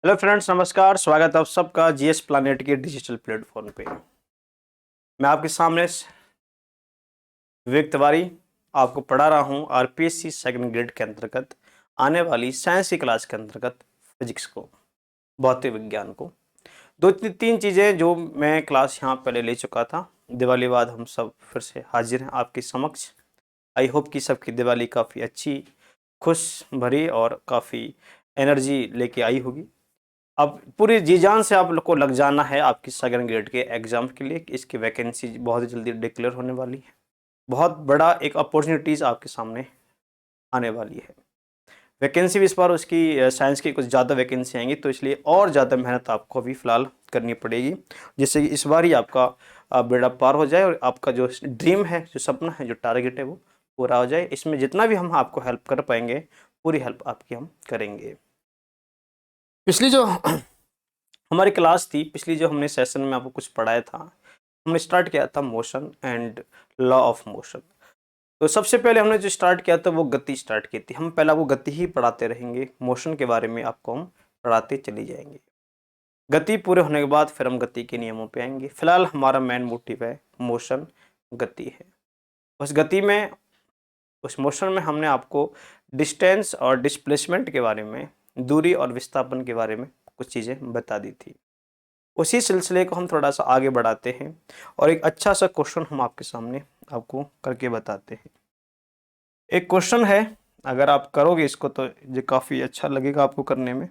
Hello friends, नमस्कार। स्वागत है आप सबका जीएस प्लैनेट के डिजिटल प्लेटफॉर्म पे। मैं आपके सामने विवेक तिवारी आपको पढ़ा रहा हूँ आरपीएससी सेकंड ग्रेड के अंतर्गत आने वाली साइंस की क्लास के अंतर्गत फिजिक्स को, भौतिक विज्ञान को। दो तीन चीज़ें जो मैं क्लास यहाँ पहले ले चुका था। दिवाली बाद हम सब फिर से हाजिर हैं आपके समक्ष। आई होप कि सबकी दिवाली काफ़ी अच्छी, खुश भरी और काफ़ी एनर्जी लेके आई होगी। अब पूरी जी जान से आप लोग को लग जाना है आपकी सेकंड ग्रेड के एग्जाम के लिए कि इसकी वैकेंसी बहुत जल्दी डिक्लेयर होने वाली है। बहुत बड़ा एक अपॉर्चुनिटीज़ आपके सामने आने वाली है। वैकेंसी भी इस बार उसकी साइंस की कुछ ज़्यादा वैकेंसी आएंगी, तो इसलिए और ज़्यादा मेहनत आपको अभी फ़िलहाल करनी पड़ेगी, जिससे कि इस बार ही आपका बेड़ा पार हो जाए और आपका जो ड्रीम है, जो सपना है, जो टारगेट है, वो पूरा हो जाए। इसमें जितना भी हम आपको हेल्प कर पाएंगे, पूरी हेल्प आपकी हम करेंगे। पिछली जो हमारी क्लास थी, पिछली जो हमने सेशन में आपको कुछ पढ़ाया था, हमने स्टार्ट किया था motion and law of motion. तो सबसे पहले हमने जो स्टार्ट किया था वो गति स्टार्ट की थी। हम पहला वो गति ही पढ़ाते रहेंगे, मोशन के बारे में आपको हम पढ़ाते चले जाएंगे। गति पूरे होने के बाद फिर हम गति के नियमों पे आएंगे। फिलहाल हमारा मेन मोटिव है मोशन, गति है। उस गति में, उस मोशन में हमने आपको डिस्टेंस और डिस्प्लेसमेंट के बारे में, दूरी और विस्थापन के बारे में कुछ चीज़ें बता दी थी। उसी सिलसिले को हम थोड़ा सा आगे बढ़ाते हैं और एक अच्छा सा क्वेश्चन हम आपके सामने आपको करके बताते हैं। एक क्वेश्चन है, अगर आप करोगे इसको तो ये काफ़ी अच्छा लगेगा आपको करने में।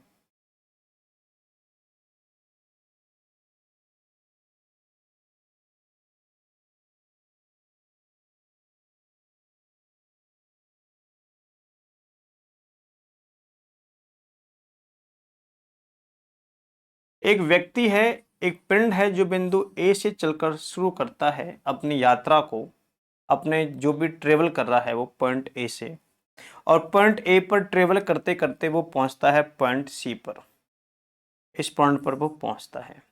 एक व्यक्ति है, एक पिंड है जो बिंदु ए से चलकर शुरू करता है अपनी यात्रा को, अपने जो भी ट्रेवल कर रहा है वो पॉइंट ए से, और पॉइंट ए पर ट्रेवल करते करते वो पहुंचता है पॉइंट सी पर। इस पॉइंट पर वो पहुंचता है।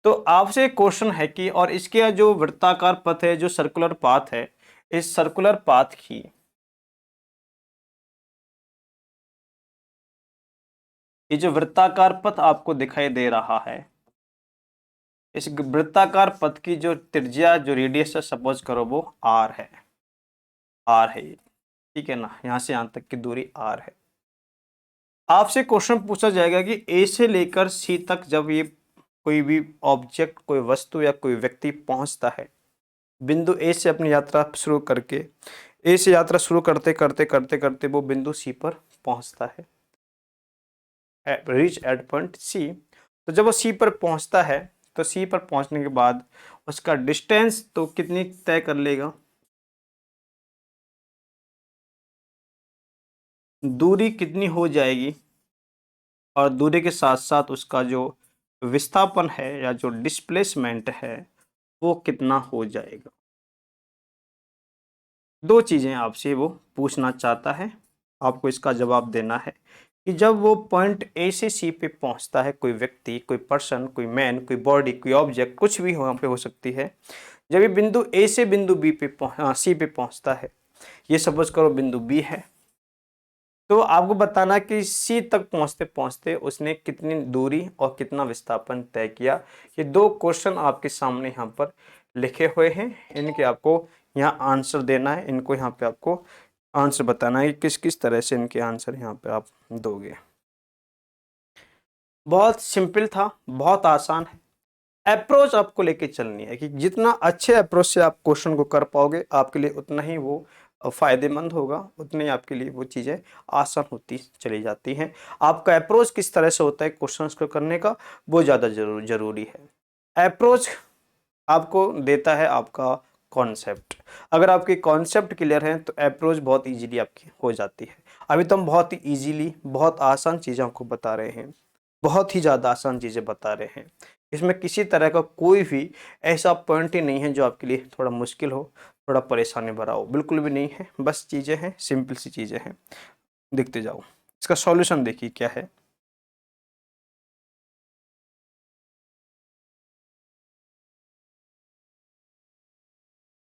तो आपसे एक क्वेश्चन है कि और इसके जो वृत्ताकार पथ है, जो सर्कुलर पाथ है, इस सर्कुलर पाथ की, ये जो वृत्ताकार पथ आपको दिखाई दे रहा है, इस वृत्ताकार पथ की जो त्रिज्या, जो रेडियस है, सपोज करो वो आर है। आर है ये, ठीक है ना, यहां से यहां तक की दूरी आर है। आपसे क्वेश्चन पूछा जाएगा कि ए से लेकर सी तक जब ये कोई भी ऑब्जेक्ट, कोई वस्तु या कोई व्यक्ति पहुंचता है, बिंदु ए से अपनी यात्रा शुरू करके, ए से यात्रा शुरू करते करते करते करते वो बिंदु सी पर पहुंचता है, रीच एट पॉइंट सी। तो जब वो सी पर पहुंचता है, तो सी पर पहुंचने के बाद उसका डिस्टेंस तो कितनी तय कर लेगा, दूरी कितनी हो जाएगी, और दूरी के साथ साथ उसका जो विस्थापन है या जो डिस्प्लेसमेंट है वो कितना हो जाएगा। दो चीजें आपसे वो पूछना चाहता है, आपको इसका जवाब देना है कि जब वो पॉइंट ए से सी पे पहुंचता है, कोई व्यक्ति, कोई पर्सन, कोई मैन, कोई बॉडी, कोई ऑब्जेक्ट, कुछ भी वहां पे हो सकती है, जब ये बिंदु ए से बिंदु बी पे सी पे पहुंचता है, ये सपोज करो बिंदु बी है, तो आपको बताना कि सी तक पहुंचते पहुंचते उसने कितनी दूरी और कितना विस्थापन तय किया। ये दो क्वेश्चन आपके सामने यहाँ पर लिखे हुए हैं, इनके आपको यहाँ आंसर देना है, इनको यहाँ पे आपको आंसर बताना है कि किस किस तरह से इनके आंसर यहाँ पे आप दोगे। बहुत सिंपल था, बहुत आसान है। अप्रोच आपको लेके चलनी है कि जितना अच्छे अप्रोच से आप क्वेश्चन को कर पाओगे, आपके लिए उतना ही वो फायदेमंद होगा, उतनी आपके लिए वो चीज़ें आसान होती चली जाती हैं। आपका अप्रोच किस तरह से होता है क्वेश्चंस को करने का, वो ज़्यादा जरूरी है। अप्रोच आपको देता है आपका कॉन्सेप्ट। अगर आपके कॉन्सेप्ट क्लियर हैं तो अप्रोच बहुत इजीली आपकी हो जाती है। अभी तो हम बहुत ही इजीली, बहुत आसान चीज़ें आपको बता रहे हैं, बहुत ही ज़्यादा आसान चीज़ें बता रहे हैं। इसमें किसी तरह का कोई भी ऐसा पॉइंट ही नहीं है जो आपके लिए थोड़ा मुश्किल हो, थोड़ा परेशानी भरा हो, बिल्कुल भी नहीं है। बस चीज़ें हैं, सिंपल सी चीज़ें हैं। देखते जाओ, इसका सॉल्यूशन देखिए क्या है।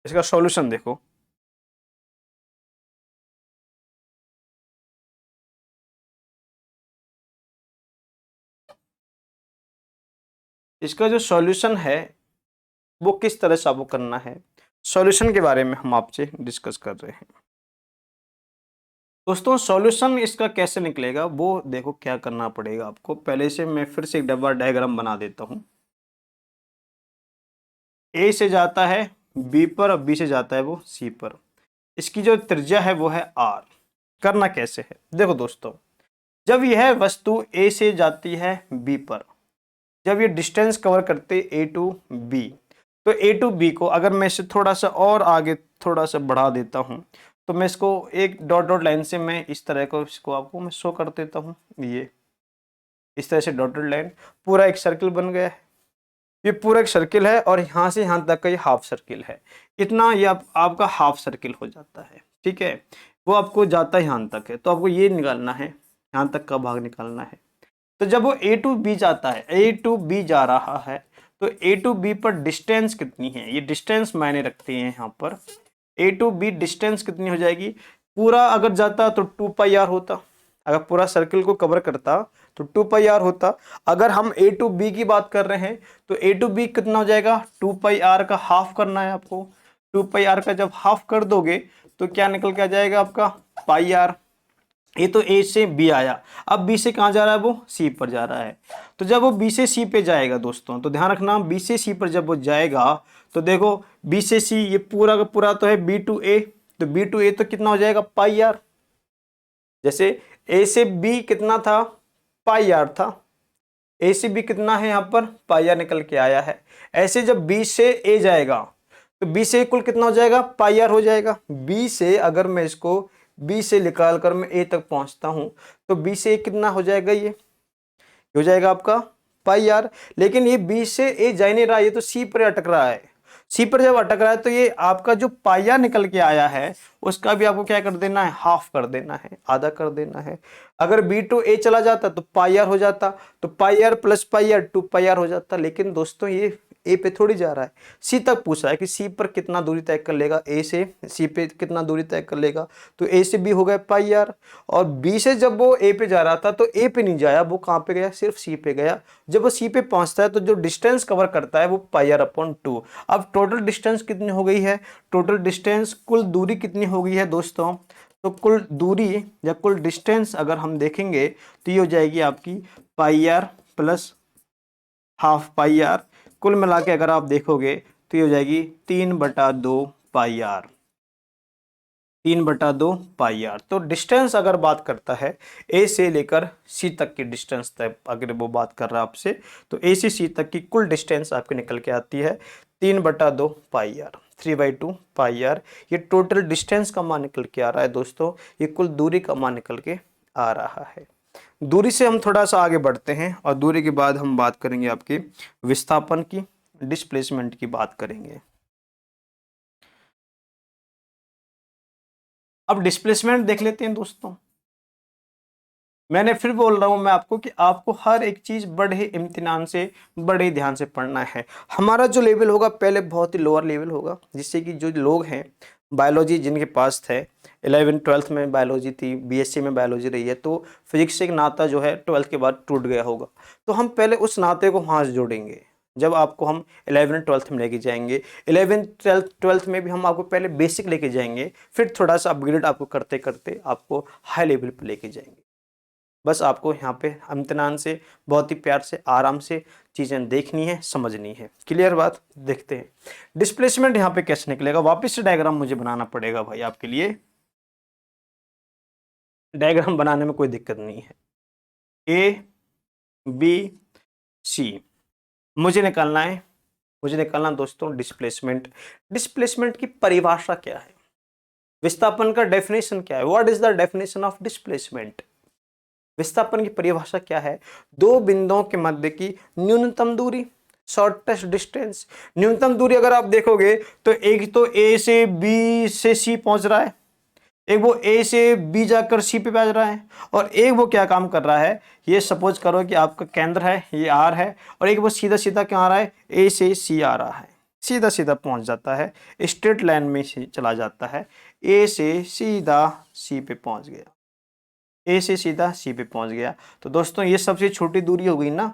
इसका सॉल्यूशन देखो। इसका जो सॉल्यूशन है वो किस तरह से आपको करना है, सॉल्यूशन के बारे में हम आपसे डिस्कस कर रहे हैं। दोस्तों सॉल्यूशन इसका कैसे निकलेगा वो देखो क्या करना पड़ेगा आपको। पहले से मैं फिर से एक डब्बा डायग्राम बना देता हूं। ए से जाता है बी पर और बी से जाता है वो सी पर। इसकी जो त्रिज्या है वो है आर। करना कैसे है देखो दोस्तों, जब यह वस्तु ए से जाती है बी पर, जब ये डिस्टेंस कवर करते ए टू बी, तो ए टू बी को अगर मैं इसे थोड़ा सा और आगे थोड़ा सा बढ़ा देता हूं, तो मैं इसको एक डॉट डॉट लाइन से मैं इस तरह को इसको आपको मैं शो कर देता हूं। ये इस तरह से डॉटेड लाइन पूरा एक सर्किल बन गया है। ये पूरा एक सर्किल है और यहाँ से यहाँ तक का ये हाफ सर्किल है। इतना ये आपका हाफ सर्किल हो जाता है, ठीक है। वो आपको जाता है यहाँ तक है, तो आपको ये निकालना है, यहाँ तक का भाग निकालना है। तो जब वो ए टू बी जाता है, ए टू बी जा रहा है, तो ए टू बी पर डिस्टेंस कितनी है, ये डिस्टेंस मायने रखते हैं यहाँ पर। ए टू बी डिस्टेंस कितनी हो जाएगी, पूरा अगर जाता तो 2πr होता, अगर पूरा सर्किल को कवर करता तो 2πr होता। अगर हम ए टू बी की बात कर रहे हैं तो ए टू बी कितना हो जाएगा, 2πr का हाफ करना है आपको। 2πr का जब हाफ कर दोगे तो क्या निकल के आ जाएगा आपका πr। ये तो ए से बी आया, अब बी से कहाँ जा रहा है, वो सी पर जा रहा है। तो जब वो बी से सी पे जाएगा दोस्तों, तो ध्यान रखना बी से सी पर जब वो जाएगा तो देखो बी से सी ये पूरा का पूरा तो है बी टू ए, तो बी टू ए तो कितना हो जाएगा πr। जैसे ए से बी कितना था, πr था, ए से बी कितना है यहाँ पर πr निकल के आया है। ऐसे जब बी से ए जाएगा तो बी से कुल कितना हो जाएगा, πr हो जाएगा। बी से अगर मैं इसको बी से निकाल कर मैं ए तक पहुंचता हूं तो बी से ए कितना हो जाएगा, ये हो जाएगा आपका πr। लेकिन ये बी से ए जा नहीं रहा, ये तो सी पर अटक रहा है। सी पर जब अटक रहा है तो ये आपका जो πr निकल के आया है उसका भी आपको क्या कर देना है, हाफ कर देना है, आधा कर देना है। अगर बी टू ए चला जाता तो πr हो जाता, तो πr प्लस πr 2πr हो जाता। लेकिन दोस्तों ये ए पे थोड़ी जा रहा है, सी तक पूछा है कि सी पर कितना दूरी तय कर लेगा, ए से सी पे कितना दूरी तय कर लेगा, तो ए से बी हो गया πr। और बी से जब वो ए पे जा रहा था तो ए पे नहीं जाया, वो कहाँ पे गया, सिर्फ सी पे गया। जब वो सी पे पहुंचता है तो जो डिस्टेंस कवर करता है वो πr/2। अब टोटल डिस्टेंस कितनी हो गई है, टोटल डिस्टेंस कुल दूरी कितनी हो गई है दोस्तों, तो कुल दूरी या कुल डिस्टेंस अगर हम देखेंगे तो ये हो जाएगी आपकी πr प्लस हाफ πr। कुल मिला के अगर आप देखोगे तो ये हो जाएगी 3/2 πr, 3/2 πr। तो डिस्टेंस अगर बात करता है ए से लेकर सी तक की डिस्टेंस तक अगर वो बात कर रहा है आपसे, तो ए से सी तक की कुल डिस्टेंस आपको निकल के आती है 3/2 πr, 3/2 πr। ये टोटल डिस्टेंस का मान निकल के आ रहा है दोस्तों, ये कुल दूरी का मान निकल के आ रहा है। दूरी से हम थोड़ा सा आगे बढ़ते हैं और दूरी के बाद हम बात करेंगे आपके विस्थापन की, डिस्प्लेसमेंट की बात करेंगे। अब डिस्प्लेसमेंट देख लेते हैं दोस्तों। मैंने फिर बोल रहा हूं मैं आपको कि आपको हर एक चीज बड़े इम्तिनान से, बड़े ध्यान से पढ़ना है। हमारा जो लेवल होगा पहले बहुत ही लोअर लेवल होगा, जिससे कि जो लोग हैं बायोलॉजी जिनके पास थे, 11th-12th में बायोलॉजी थी, बीएससी में बायोलॉजी रही है, तो फिजिक्स से एक नाता जो है 12th के बाद टूट गया होगा। तो हम पहले उस नाते को वहाँ से जोड़ेंगे जब आपको हम 11th-12th में लेके जाएंगे। 11th-12th में भी हम आपको पहले बेसिक लेके जाएंगे, फिर थोड़ा सा अपग्रेड आपको करते करते आपको हाई लेवल पर लेके जाएंगे। बस आपको यहाँ पे इम्तिनान से बहुत ही प्यार से आराम से चीज़ें देखनी है, समझनी है। क्लियर बात, देखते हैं डिस्प्लेसमेंट यहाँ पे कैसे निकलेगा। वापस से डायग्राम मुझे बनाना पड़ेगा भाई आपके लिए, डायग्राम बनाने में कोई दिक्कत नहीं है। ए बी सी मुझे निकालना है, मुझे निकालना दोस्तों डिस्प्लेसमेंट। डिस्प्लेसमेंट की परिभाषा क्या है, विस्थापन का डेफिनेशन क्या है, what is the definition of displacement. विस्थापन की परिभाषा क्या है, दो बिंदुओं के मध्य की न्यूनतम दूरी, शॉर्टेस्ट डिस्टेंस। न्यूनतम दूरी अगर आप देखोगे तो एक तो ए से बी से सी पहुंच रहा है, एक वो ए से बी जाकर सी पे पहुंच रहा है, और एक वो क्या काम कर रहा है, ये सपोज करो कि आपका केंद्र है, ये आर है, और एक वो सीधा सीधा क्या आ रहा है, ए से सी आ रहा है, सीधा सीधा पहुंच जाता है, स्ट्रेट लाइन में चला जाता है, ए से सीधा सी पे पहुंच गया, ए से सीधा सी पे पहुंच गया। तो दोस्तों ये सबसे छोटी दूरी हो गई ना,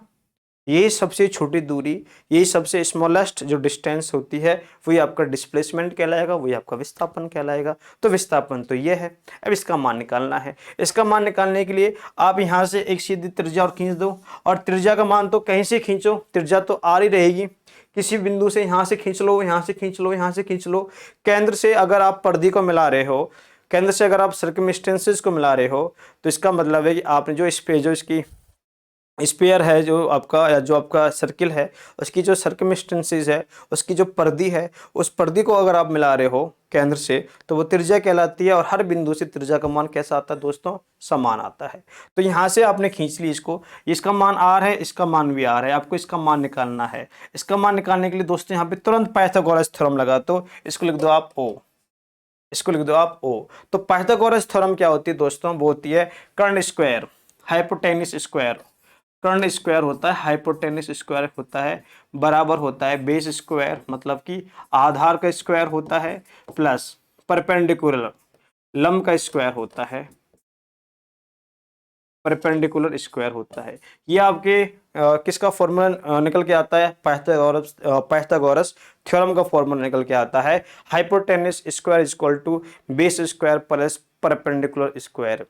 यही सबसे छोटी दूरी, यही सबसे स्मॉलेस्ट जो डिस्टेंस होती है वही आपका डिस्प्लेसमेंट कहलाएगा, वही आपका विस्थापन कहलाएगा। तो विस्थापन तो ये है। अब इसका मान निकालना है। इसका मान निकालने के लिए आप यहाँ से एक सीधी त्रिज्या और खींच दो, और त्रिज्या का मान तो कहीं से खींचो, त्रिज्या तो आ ही रहेगी। किसी बिंदु से यहाँ से खींच लो, यहाँ से खींच लो, यहाँ से खींच लो। केंद्र से अगर आप परिधि को मिला रहे हो, केंद्र से अगर आप सर्कमस्टेंसेस को मिला रहे हो, तो इसका मतलब है कि आपने जो स्पेस, जो इसकी स्पेयर है, जो आपका या जो आपका सर्किल है, उसकी जो सर्कमस्टेंसेस है, उसकी जो परिधि है, उस परिधि को अगर आप मिला रहे हो केंद्र से, तो वो त्रिज्या कहलाती है। और हर बिंदु से त्रिज्या का मान कैसा आता है दोस्तों? समान आता है। तो यहाँ से आपने खींच ली इसको, इसका मान आर है, इसका मान भी आर है, आपको इसका मान निकालना है। इसका मान निकालने के लिए दोस्तों यहाँ पे तुरंत पाइथागोरस थ्योरम लगा, तो इसको लिख दो आप ओ, इसको लिख दो आप ओ। तो पाइथागोरस थ्योरम क्या होती है दोस्तों? वो होती है कर्ण स्क्वायर हाइपोटेन्यूस स्क्वायर। कर्ण स्क्वायर होता है, हाइपोटेन्यूस स्क्वायर होता है, बराबर होता है बेस स्क्वायर, मतलब कि आधार का स्क्वायर होता है, प्लस परपेंडिकुलर, लंब का स्क्वायर होता है, परपेंडिकुलर स्क्वायर होता है। ये आपके किसका फॉर्मूला निकल के आता है? पाइथागोरस थ्योरम का फॉर्मूला निकल के आता है। Hypotenuse square is equal to base square plus perpendicular square.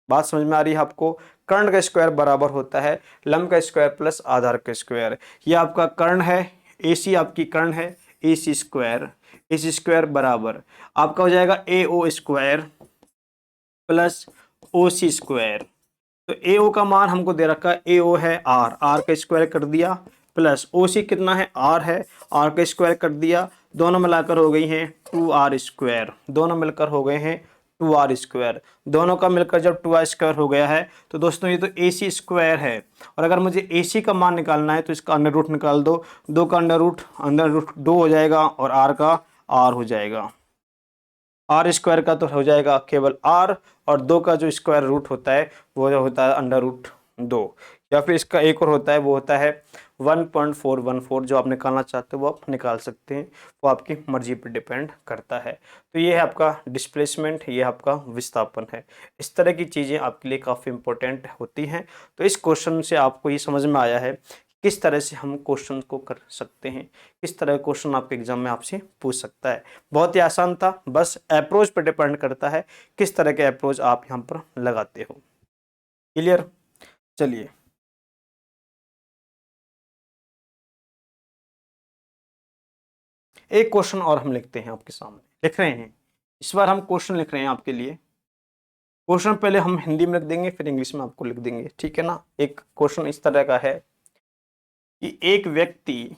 बात समझ में आ रही है आपको? कर्ण का स्क्वायर बराबर होता है लंब का स्क्वायर प्लस आधार का स्क्वायर। ये आपका कर्ण है, AC आपकी कर्ण है, AC स्क्वायर, AC स्क्वायर बराबर आपका हो जाएगा AO square plus OC square. तो AO का मान हमको दे रखा है, AO है R का स्क्वायर कर दिया, प्लस OC कितना है? R है, R का स्क्वायर कर दिया, दोनों मिलाकर हो गई हैं 2R स्क्वायर, दोनों मिलकर हो गए हैं 2R स्क्वायर। दोनों का मिलकर जब 2R स्क्वायर हो गया है तो दोस्तों ये तो AC स्क्वायर है। और अगर मुझे AC का मान निकालना है तो इसका अंडर रूट निकाल दो, 2 का अंडर रूट 2 हो जाएगा और R का R हो जाएगा। आर स्क्वायर का तो हो जाएगा केवल आर, और 2 का जो स्क्वायर रूट होता है वो जो होता है अंडर रूट 2। या फिर इसका एक और होता है, वो होता है 1.414। जो आप निकालना चाहते हो वो आप निकाल सकते हैं, वो आपकी मर्जी पर डिपेंड करता है। तो ये है आपका डिस्प्लेसमेंट, ये आपका विस्थापन है। इस तरह की चीज़ें आपके लिए काफ़ी इंपॉर्टेंट होती हैं। तो इस क्वेश्चन से आपको ये समझ में आया है किस तरह से हम क्वेश्चन को कर सकते हैं, किस तरह का क्वेश्चन आपके एग्जाम में आपसे पूछ सकता है। बहुत ही आसान था, बस अप्रोच पर डिपेंड करता है किस तरह के अप्रोच आप यहाँ पर लगाते हो। क्लियर? चलिए एक क्वेश्चन और हम लिखते हैं आपके सामने, लिख रहे हैं इस बार हम क्वेश्चन लिख रहे हैं आपके लिए। क्वेश्चन पहले हम हिंदी में लिख देंगे, फिर इंग्लिश में आपको लिख देंगे, ठीक है ना? एक क्वेश्चन इस तरह का है कि एक व्यक्ति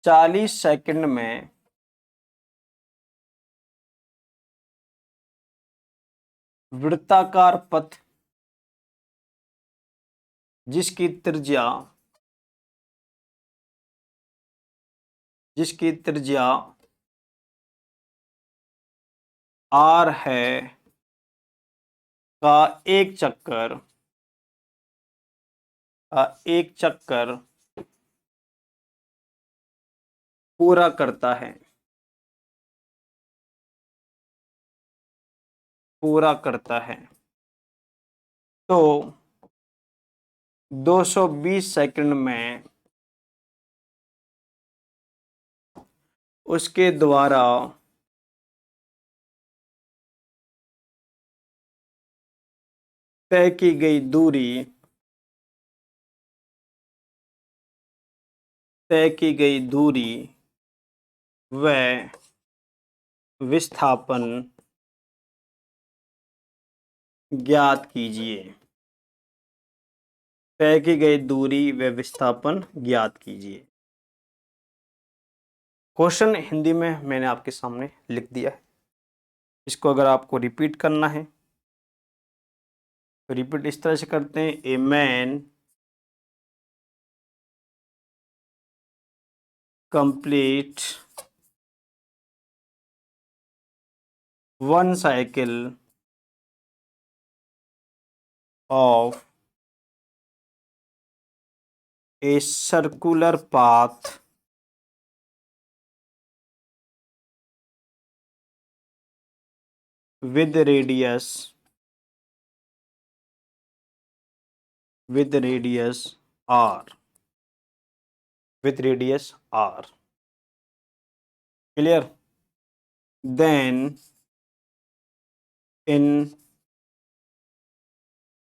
40 सेकंड में वृत्ताकार पथ जिसकी त्रिज्या जिसकी त्रिज्या R है का एक चक्कर पूरा करता है, पूरा करता है, तो 220 सेकंड में उसके द्वारा तय की गई दूरी, तय की गई दूरी व विस्थापन ज्ञात कीजिए। तय की गई दूरी व विस्थापन ज्ञात कीजिए। क्वेश्चन हिंदी में मैंने आपके सामने लिख दिया है। इसको अगर आपको रिपीट करना है तो रिपीट इस तरह से करते हैं, a man complete 1 cycle of a circular path with radius r, with radius r, clear? Then in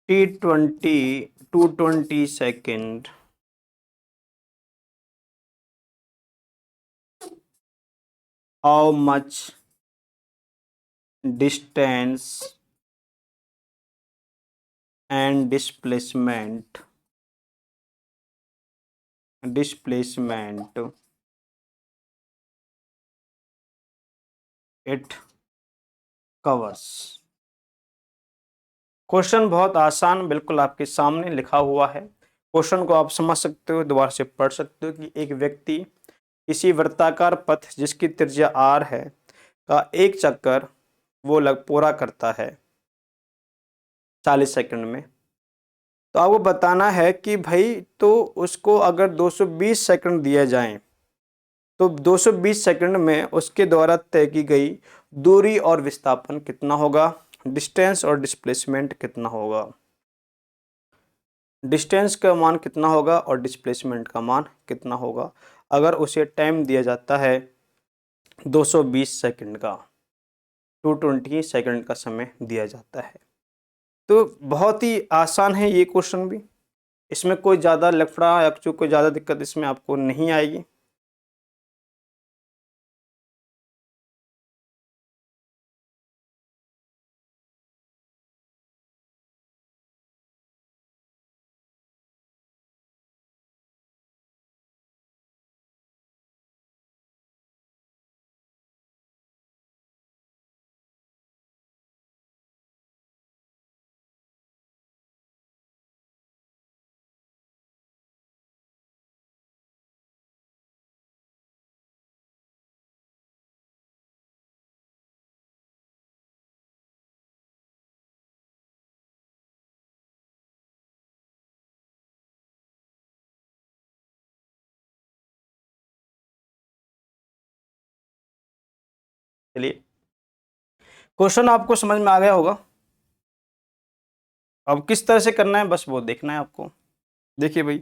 T20 220 second, how much distance and displacement it covers? Question बहुत आसान बिल्कुल आपके सामने लिखा हुआ है। क्वेश्चन को आप समझ सकते हो, दोबारा से पढ़ सकते हो कि एक व्यक्ति किसी वृत्ताकार पथ जिसकी त्रिज्या r है का एक चक्कर वो पूरा करता है 40 सेकंड में। तो आपको बताना है कि भाई तो उसको अगर 220 सेकंड दिया जाए तो 220 सेकंड में उसके द्वारा तय की गई दूरी और विस्थापन कितना होगा, डिस्टेंस और डिस्प्लेसमेंट कितना होगा, डिस्टेंस का मान कितना होगा और डिस्प्लेसमेंट का मान कितना होगा अगर उसे टाइम दिया जाता है 220 सेकंड का, 220 सेकंड का समय दिया जाता है। तो बहुत ही आसान है ये क्वेश्चन भी, इसमें कोई ज़्यादा लफड़ा या कोई ज़्यादा दिक्कत इसमें आपको नहीं आएगी। चलिए, क्वेश्चन आपको समझ में आ गया होगा। अब किस तरह से करना है बस वो देखना है आपको। देखिए भाई,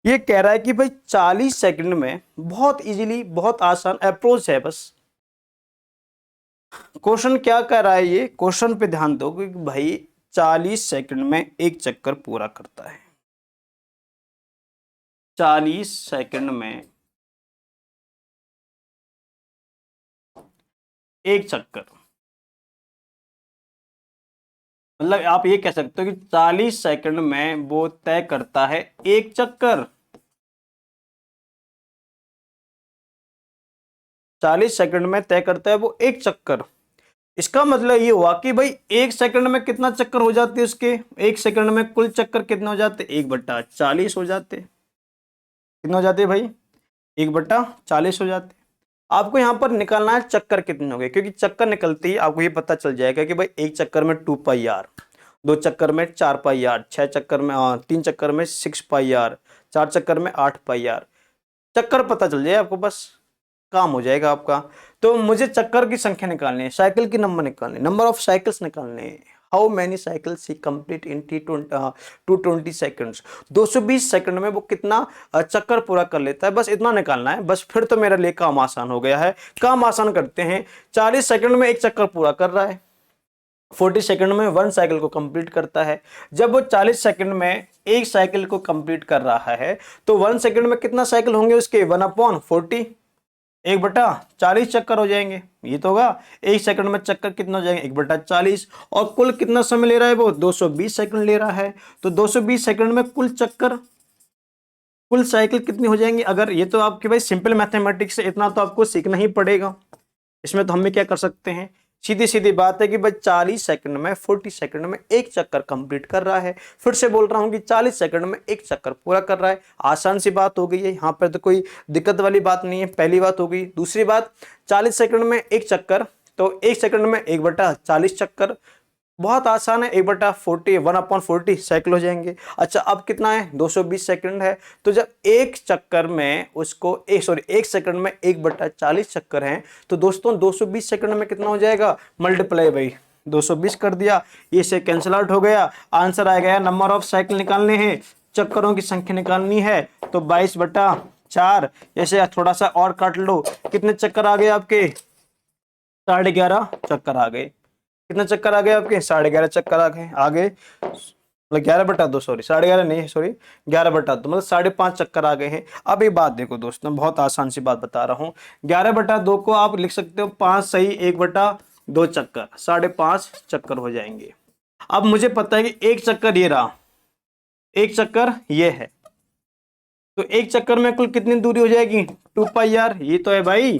ये कह रहा है कि भाई 40 सेकंड में, बहुत इजीली, बहुत आसान अप्रोच है बस। क्वेश्चन क्या कह रहा है, ये क्वेश्चन पे ध्यान दो कि भाई 40 सेकंड में एक चक्कर पूरा करता है, 40 सेकंड में एक चक्कर, मतलब आप ये कह सकते हो कि 40 सेकंड में वो तय करता है एक चक्कर। 40 सेकंड में तय करता है वो एक चक्कर। इसका मतलब ये हुआ कि भाई एक सेकंड में कितना चक्कर हो जाते हैं उसके, एक सेकंड में कुल चक्कर कितने हो जाते, 1/40 हो जाते। कितने हो जाते भाई, 1/40 हो जाते। आपको यहाँ पर निकालना है चक्कर कितने हो गए, क्योंकि चक्कर निकलते ही आपको ये पता चल जाएगा कि भाई एक चक्कर में 2πr, 2 चक्कर में 4πr, 6 चक्कर में 3 चक्कर में 6πr, 4 चक्कर में 8πr। चक्कर पता चल जाए आपको, बस काम हो जाएगा आपका। तो मुझे चक्कर की संख्या निकालनी है, साइकिल की नंबर निकालनी है, नंबर ऑफ साइकिल्स निकालने हैं। How many cycles he complete in 220 seconds, 220 second में वो कितना चक्कर पूरा कर लेता है, बस इतना निकालना है। बस फिर तो मेरे लिए काम आसान हो गया है। काम आसान करते हैं, 40 सेकंड में एक चक्कर पूरा कर रहा है, 40 सेकंड में 1 साइकिल को कंप्लीट करता है। जब वो 40 सेकंड में एक साइकिल को कंप्लीट कर रहा है तो 1 सेकंड में कितना साइकिल होंगे उसके, 1/40, 1/40 चक्कर हो जाएंगे। ये तो होगा, एक सेकंड में चक्कर कितना हो जाएंगे, 1/40। और कुल कितना समय ले रहा है वो, 220 सेकंड ले रहा है। तो 220 सेकंड में कुल चक्कर, कुल साइकिल कितनी हो जाएंगी। अगर ये तो आपके भाई सिंपल मैथमेटिक्स है, इतना तो आपको सीखना ही पड़ेगा। इसमें तो हम क्या कर सकते हैं, सीधी सीधी बात है कि भाई 40 सेकंड में 40 सेकंड में एक चक्कर कंप्लीट कर रहा है। फिर से बोल रहा हूं कि 40 सेकंड में एक चक्कर पूरा कर रहा है। आसान सी बात हो गई है, यहाँ पर तो कोई दिक्कत वाली बात नहीं है, पहली बात हो गई। दूसरी बात, 40 सेकंड में एक चक्कर, तो एक सेकंड में 1/40 चक्कर, बहुत आसान है। 1/40, 1/40 साइकिल हो जाएंगे। अच्छा, अब कितना है, 220 सेकंड है। तो जब एक चक्कर में उसको एक सेकंड में 1/40 चक्कर हैं, तो दोस्तों 220 सेकंड में कितना हो जाएगा, मल्टीप्लाई भाई 220 कर दिया, ये से कैंसिल आउट हो गया, आंसर आ गया। नंबर ऑफ साइकिल निकालने हैं, चक्करों की संख्या निकालनी है, तो 22/4। ऐसे थोड़ा सा और काट लो, कितने चक्कर आ गए आपके? 11.5 चक्कर आ गए। कितने चक्कर आ गए आपके? 11.5 चक्कर आ गए मतलब 11/2, सॉरी 11.5 नहीं, सॉरी 11/2, मतलब 5.5 चक्कर आ गए हैं। अब एक बात देखो दोस्तों, बहुत आसान सी बात बता रहा हूँ। 11/2 को आप लिख सकते हो 5 सही 1/2 चक्कर, 5.5 चक्कर हो जाएंगे। अब मुझे पता है कि एक चक्कर ये रहा, एक चक्कर ये है, तो एक चक्कर में कुल कितनी दूरी हो जाएगी? 2πr। ये तो है भाई,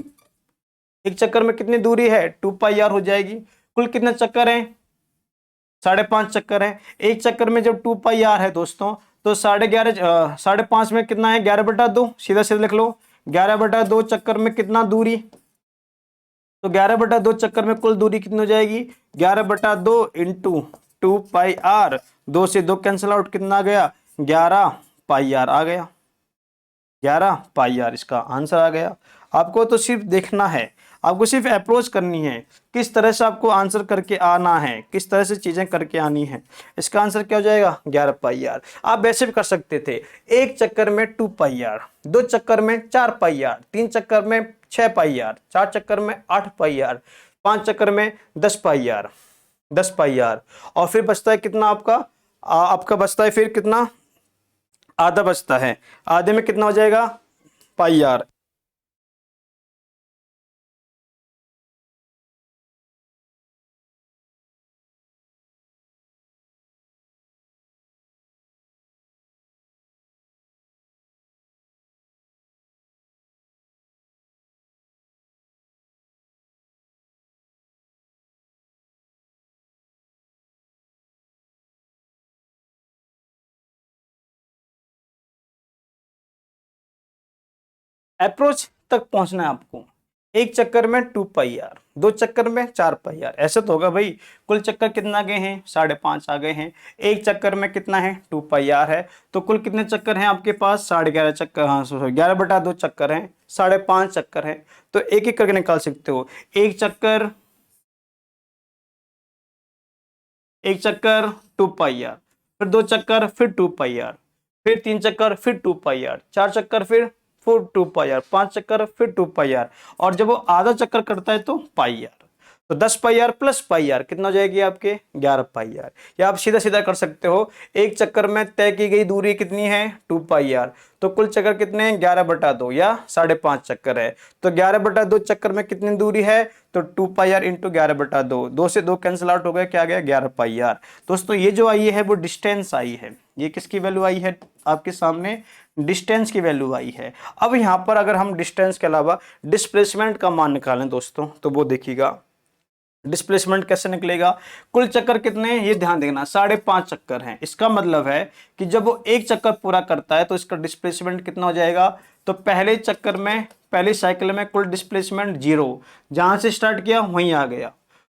एक चक्कर में कितनी दूरी है? 2πr हो जाएगी। कुल कितने चक्कर हैं? 5.5 चक्कर है। एक चक्कर में जब 2πr है दोस्तों, तो 11.5 5.5 में कितना है? 11/2, सीधा सीधा लिख लो। 11/2 चक्कर में कितना दूरी? तो 11/2 चक्कर में कुल दूरी कितनी हो जाएगी? 11/2 इंटू 2πr, 2 से 2 कैंसिल आउट, कितना आ गया? 11πr आ गया। 11πr इसका आंसर आ गया। आपको तो सिर्फ देखना है, आपको सिर्फ अप्रोच करनी है, किस तरह से आपको आंसर करके आना है, किस तरह से चीजें करके आनी है। इसका आंसर क्या हो जाएगा? 11πr। आप वैसे भी कर सकते थे, एक चक्कर में 2πr, 2 चक्कर में 4πr, 3 चक्कर में 6πr, 4 चक्कर में 8πr, 5 चक्कर में 10πr, 10πr, और फिर बचता है कितना आपका? आपका बचता है फिर कितना? आधा बचता है। आधे में कितना हो जाएगा? πr। अप्रोच तक पहुंचना है आपको। एक चक्कर में 2πr, 2 चक्कर में 4πr, ऐसे तो होगा भाई। कुल चक्कर कितना गए हैं? 5.5 आ गए हैं। एक चक्कर में कितना है? 2πr है। तो कुल कितने चक्कर हैं आपके पास? 11.5 चक्कर, हाँ सॉरी 11/2 चक्कर हैं, 5.5 चक्कर हैं। तो एक एक करके निकाल सकते हो। एक चक्कर 2πr, फिर 2 चक्कर, फिर 2πr, फिर 3 चक्कर, फिर 2πr, 4 चक्कर, फिर 2πr, 5 चक्कर, फिर 2πr, और जब वो आधा चक्कर करता है तो πr। तो 10πr प्लस πr कितना हो जाएगी आपके? 11πr। या आप सीधा सीधा कर सकते हो, एक चक्कर में तय की गई दूरी कितनी है? 2πr। तो कुल चक्कर कितने हैं? 11/2 या 5.5 चक्कर है। तो 11/2 चक्कर में कितनी दूरी है? तो 2πr इंटू 11/2, 2 से 2 कैंसिल आउट हो गया, क्या आ गया? 11πr। दोस्तों ये जो आई है वो डिस्टेंस आई है। ये किसकी वैल्यू आई है आपके सामने? डिस्टेंस की वैल्यू आई है। अब यहाँ पर अगर हम डिस्टेंस के अलावा डिस्प्लेसमेंट का मान निकालें दोस्तों, तो वो देखिएगा डिस्प्लेसमेंट कैसे निकलेगा। कुल चक्कर कितने हैं ये ध्यान देना, 5.5 चक्कर हैं। इसका मतलब है कि जब वो एक चक्कर पूरा करता है तो इसका डिस्प्लेसमेंट कितना हो जाएगा? तो पहले चक्कर में, पहली साइकिल में कुल डिस्प्लेसमेंट 0, जहां से स्टार्ट किया वहीं आ गया।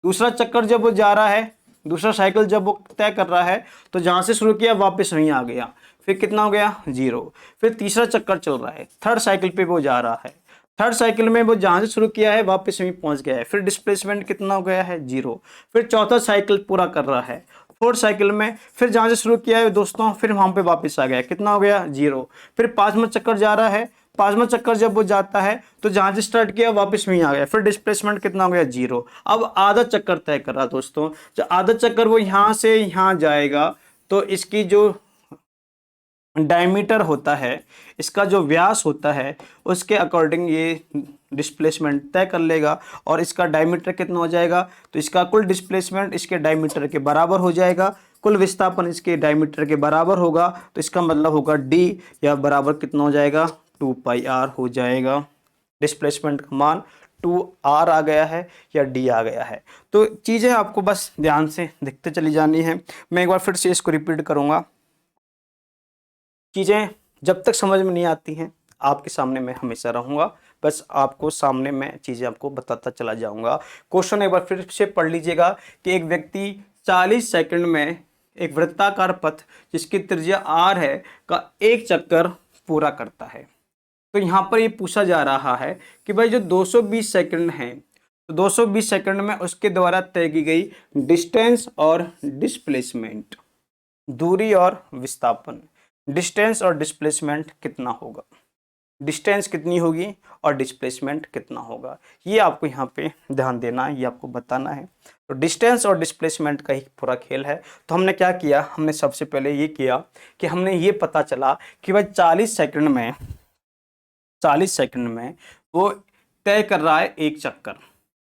दूसरा चक्कर जब वो जा रहा है, दूसरा साइकिल जब वो तय कर रहा है, तो जहां से शुरू किया वापस वहीं आ गया, फिर कितना हो गया? 0। फिर तीसरा चक्कर चल रहा है, थर्ड साइकिल पे वो जा रहा है, थर्ड साइकिल में वो जहां से शुरू किया है वापस वहीं पहुंच गया है, फिर डिस्प्लेसमेंट कितना हो गया है? 0। फिर चौथा साइकिल पूरा कर रहा है, फोर्थ साइकिल में फिर जहां से शुरू किया है दोस्तों, फिर वहां पे वापस आ गया, कितना हो गया? 0। फिर पांचवा चक्कर जा रहा है, पांचवा चक्कर जब वो जाता है तो जहां से स्टार्ट किया वापस वहीं आ गया, फिर डिस्प्लेसमेंट कितना हो गया? 0। अब आधा चक्कर तय कर रहा दोस्तों, जो आधा चक्कर वो यहां से यहां जाएगा, तो इसकी जो डायमीटर होता है, इसका जो व्यास होता है, उसके अकॉर्डिंग ये डिस्प्लेसमेंट तय कर लेगा, और इसका डायमीटर कितना हो जाएगा? तो इसका कुल डिस्प्लेसमेंट इसके डायमीटर के बराबर हो जाएगा, कुल विस्थापन इसके डायमीटर के बराबर होगा, तो इसका मतलब होगा d, या बराबर कितना हो जाएगा? 2πr हो जाएगा। डिस्प्लेसमेंट का मान 2r आ गया है या d आ गया है। तो चीज़ें आपको बस ध्यान से देखते चली जानी है। मैं एक बार फिर से इसको रिपीट करूँगा। चीज़ें जब तक समझ में नहीं आती हैं, आपके सामने मैं हमेशा रहूँगा, बस आपको सामने मैं चीज़ें आपको बताता चला जाऊँगा। क्वेश्चन एक बार फिर से पढ़ लीजिएगा कि एक व्यक्ति 40 सेकंड में एक वृत्ताकार पथ जिसकी त्रिज्या r है का एक चक्कर पूरा करता है। तो यहाँ पर ये पूछा जा रहा है कि भाई जो 220 सेकंड हैं, तो 220 सेकंड में उसके द्वारा तय की गई डिस्टेंस और डिस्प्लेसमेंट, दूरी और विस्थापन, डिस्टेंस और डिस्प्लेसमेंट कितना होगा, डिस्टेंस कितनी होगी और डिस्प्लेसमेंट कितना होगा, ये आपको यहाँ पे ध्यान देना है, ये आपको बताना है। तो डिस्टेंस और डिस्प्लेसमेंट का ही पूरा खेल है। तो हमने क्या किया, हमने सबसे पहले ये किया कि हमने ये पता चला कि भाई 40 सेकंड में वो तय कर रहा है एक चक्कर,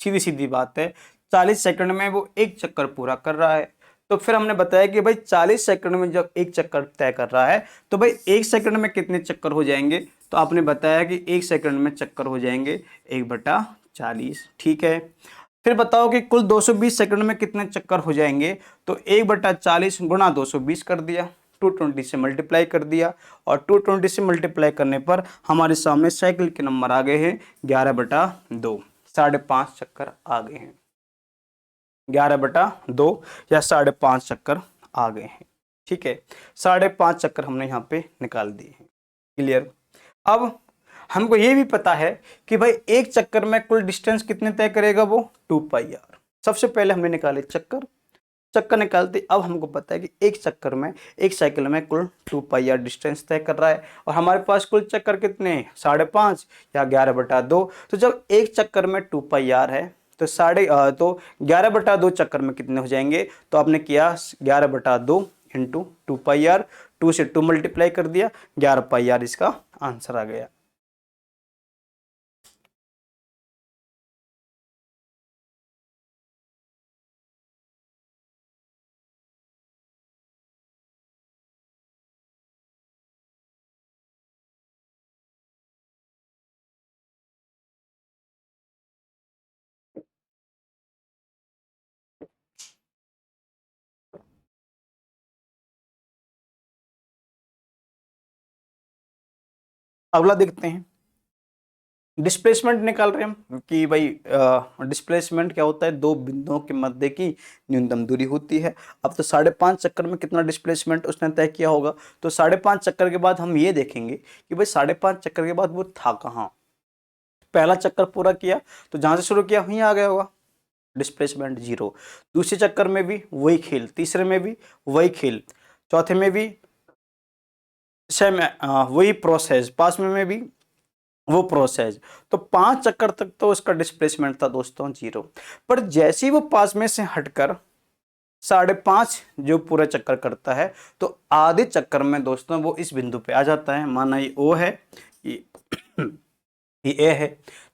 सीधी सीधी बात है, 40 सेकंड में वो एक चक्कर पूरा कर रहा है। तो फिर हमने बताया कि भाई 40 सेकंड में जब एक चक्कर तय कर रहा है तो भाई एक सेकंड में कितने चक्कर हो जाएंगे, तो आपने बताया कि एक सेकंड में चक्कर हो जाएंगे 1/40। ठीक है, फिर बताओ कि कुल 220 सेकंड में कितने चक्कर हो जाएंगे, तो 1/40 गुणा 220 कर दिया, 220 से मल्टीप्लाई कर दिया, और 220 से मल्टीप्लाई करने पर हमारे सामने साइकिल के नंबर आ गए हैं 11/2, 5.5 चक्कर आ गए हैं, 11/2 या 5.5 चक्कर आ गए हैं। ठीक है, 5.5 चक्कर हमने यहाँ पे निकाल दिए हैं। क्लियर। अब हमको ये भी पता है कि भाई एक चक्कर में कुल डिस्टेंस कितने तय करेगा, वो 2πr। सबसे पहले हमने निकाले चक्कर, चक्कर निकालते अब हमको पता है कि एक चक्कर में, एक साइकिल में कुल 2πr डिस्टेंस तय कर रहा है, और हमारे पास कुल चक्कर कितने, 5.5 या 11/2। तो जब एक चक्कर में 2πr है तो 11/2 चक्कर में कितने हो जाएंगे, तो आपने किया 11/2 इंटू 2πr, 2 से 2 मल्टीप्लाई कर दिया, 11πr इसका आंसर आ गया। अगला देखते हैं, डिस्प्लेसमेंट निकाल रहे हैं हम कि भाई डिस्प्लेसमेंट क्या होता है, दो बिंदुओं के मध्य की न्यूनतम दूरी होती है। अब तो 5.5 चक्कर में कितना डिस्प्लेसमेंट उसने तय किया होगा, तो 5.5 चक्कर के बाद हम ये देखेंगे कि भाई 5.5 चक्कर के बाद वो था कहाँ। पहला चक्कर पूरा किया तो जहां से शुरू किया वहीं आ गया होगा, डिस्प्लेसमेंट 0। दूसरे चक्कर में भी वही खेल, तीसरे में भी वही खेल, चौथे में भी सेम वही प्रोसेस, पांचवें में भी वो प्रोसेस। तो 5 चक्कर तक तो उसका डिस्प्लेसमेंट था दोस्तों 0। पर जैसे ही वो 5 में से हटकर 5.5 जो पूरा चक्कर करता है, तो आधे चक्कर में दोस्तों वो इस बिंदु पे आ जाता है। माना ये O है, ये ये A है,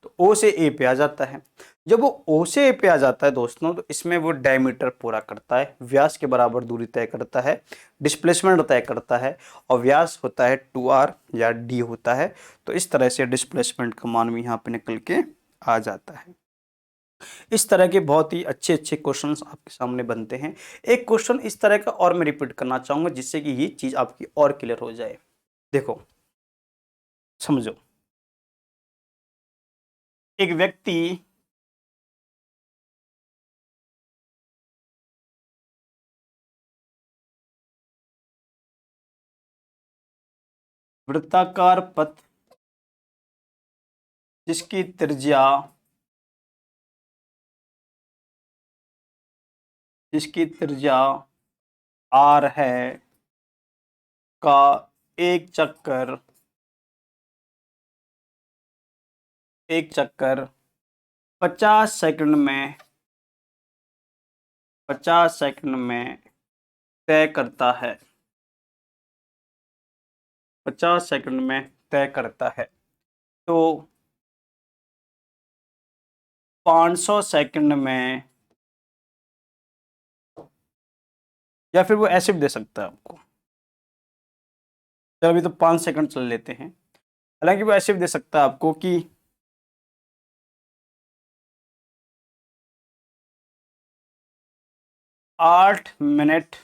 तो O से A पे आ जाता है। जब वो O से A पे आ जाता है दोस्तों, तो इसमें वो डायमीटर पूरा करता है, व्यास के बराबर दूरी तय करता है, डिस्प्लेसमेंट तय करता है, और व्यास होता है 2r या d होता है। तो इस तरह से डिस्प्लेसमेंट का मान भी यहाँ पे निकल के आ जाता है। इस तरह के बहुत ही अच्छे अच्छे क्वेश्चंस आपके सामने बनते हैं। एक क्वेश्चन इस तरह का और मैं रिपीट करना चाहूंगा जिससे कि ये चीज आपकी और क्लियर हो जाए। देखो, समझो, एक व्यक्ति वृत्ताकार पथ जिसकी त्रिज्या r है का एक चक्कर 50 सेकंड में 50 सेकंड में तय करता है, 50 सेकंड में तय करता है, तो 500 सेकंड में, या फिर वो ऐसे भी दे सकता है आपको, चलो अभी तो 5 सेकंड चल लेते हैं। हालांकि वो ऐसे भी दे सकता है आपको कि 8 मिनट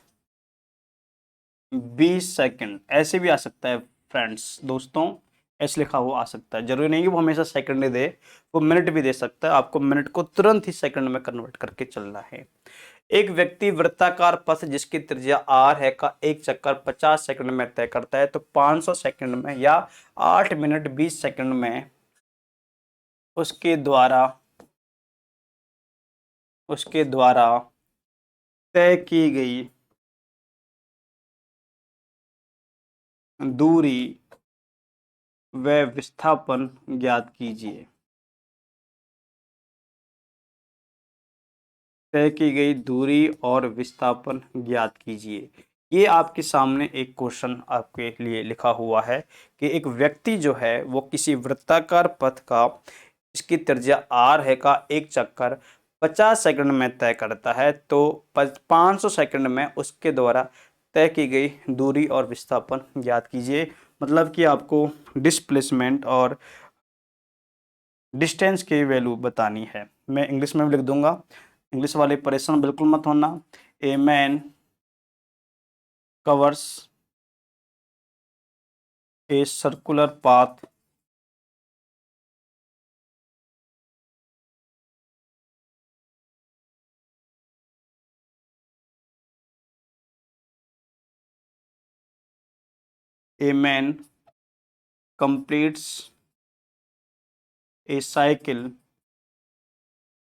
20 सेकंड, ऐसे भी आ सकता है फ्रेंड्स, दोस्तों, ऐसे लिखा हुआ आ सकता है। जरूरी नहीं कि वो हमेशा सेकंड ही दे, वो मिनट भी दे सकता है। आपको मिनट को तुरंत ही सेकंड में कन्वर्ट करके चलना है। एक व्यक्ति वृत्ताकार पथ जिसकी त्रिज्या r है का एक चक्कर 50 सेकंड में तय करता है, तो 500 सेकंड में या 8 मिनट 20 सेकंड में उसके द्वारा उसके द्वारा तय की गई दूरी व विस्थापन ज्ञात कीजिए। तय की गई दूरी और विस्थापन ज्ञात कीजिए। ये आपके सामने एक क्वेश्चन आपके लिए लिखा हुआ है कि एक व्यक्ति जो है वो किसी वृत्ताकार पथ का, इसकी त्रिज्या r है, का एक चक्कर 50 सेकंड में तय करता है, तो 500 सेकंड में उसके द्वारा तय की गई दूरी और विस्थापन ज्ञात कीजिए। मतलब कि आपको डिस्प्लेसमेंट और डिस्टेंस की वैल्यू बतानी है। मैं इंग्लिश में भी लिख दूंगा, इंग्लिश वाले परेशान बिल्कुल मत होना। A man covers a circular path a man completes a cycle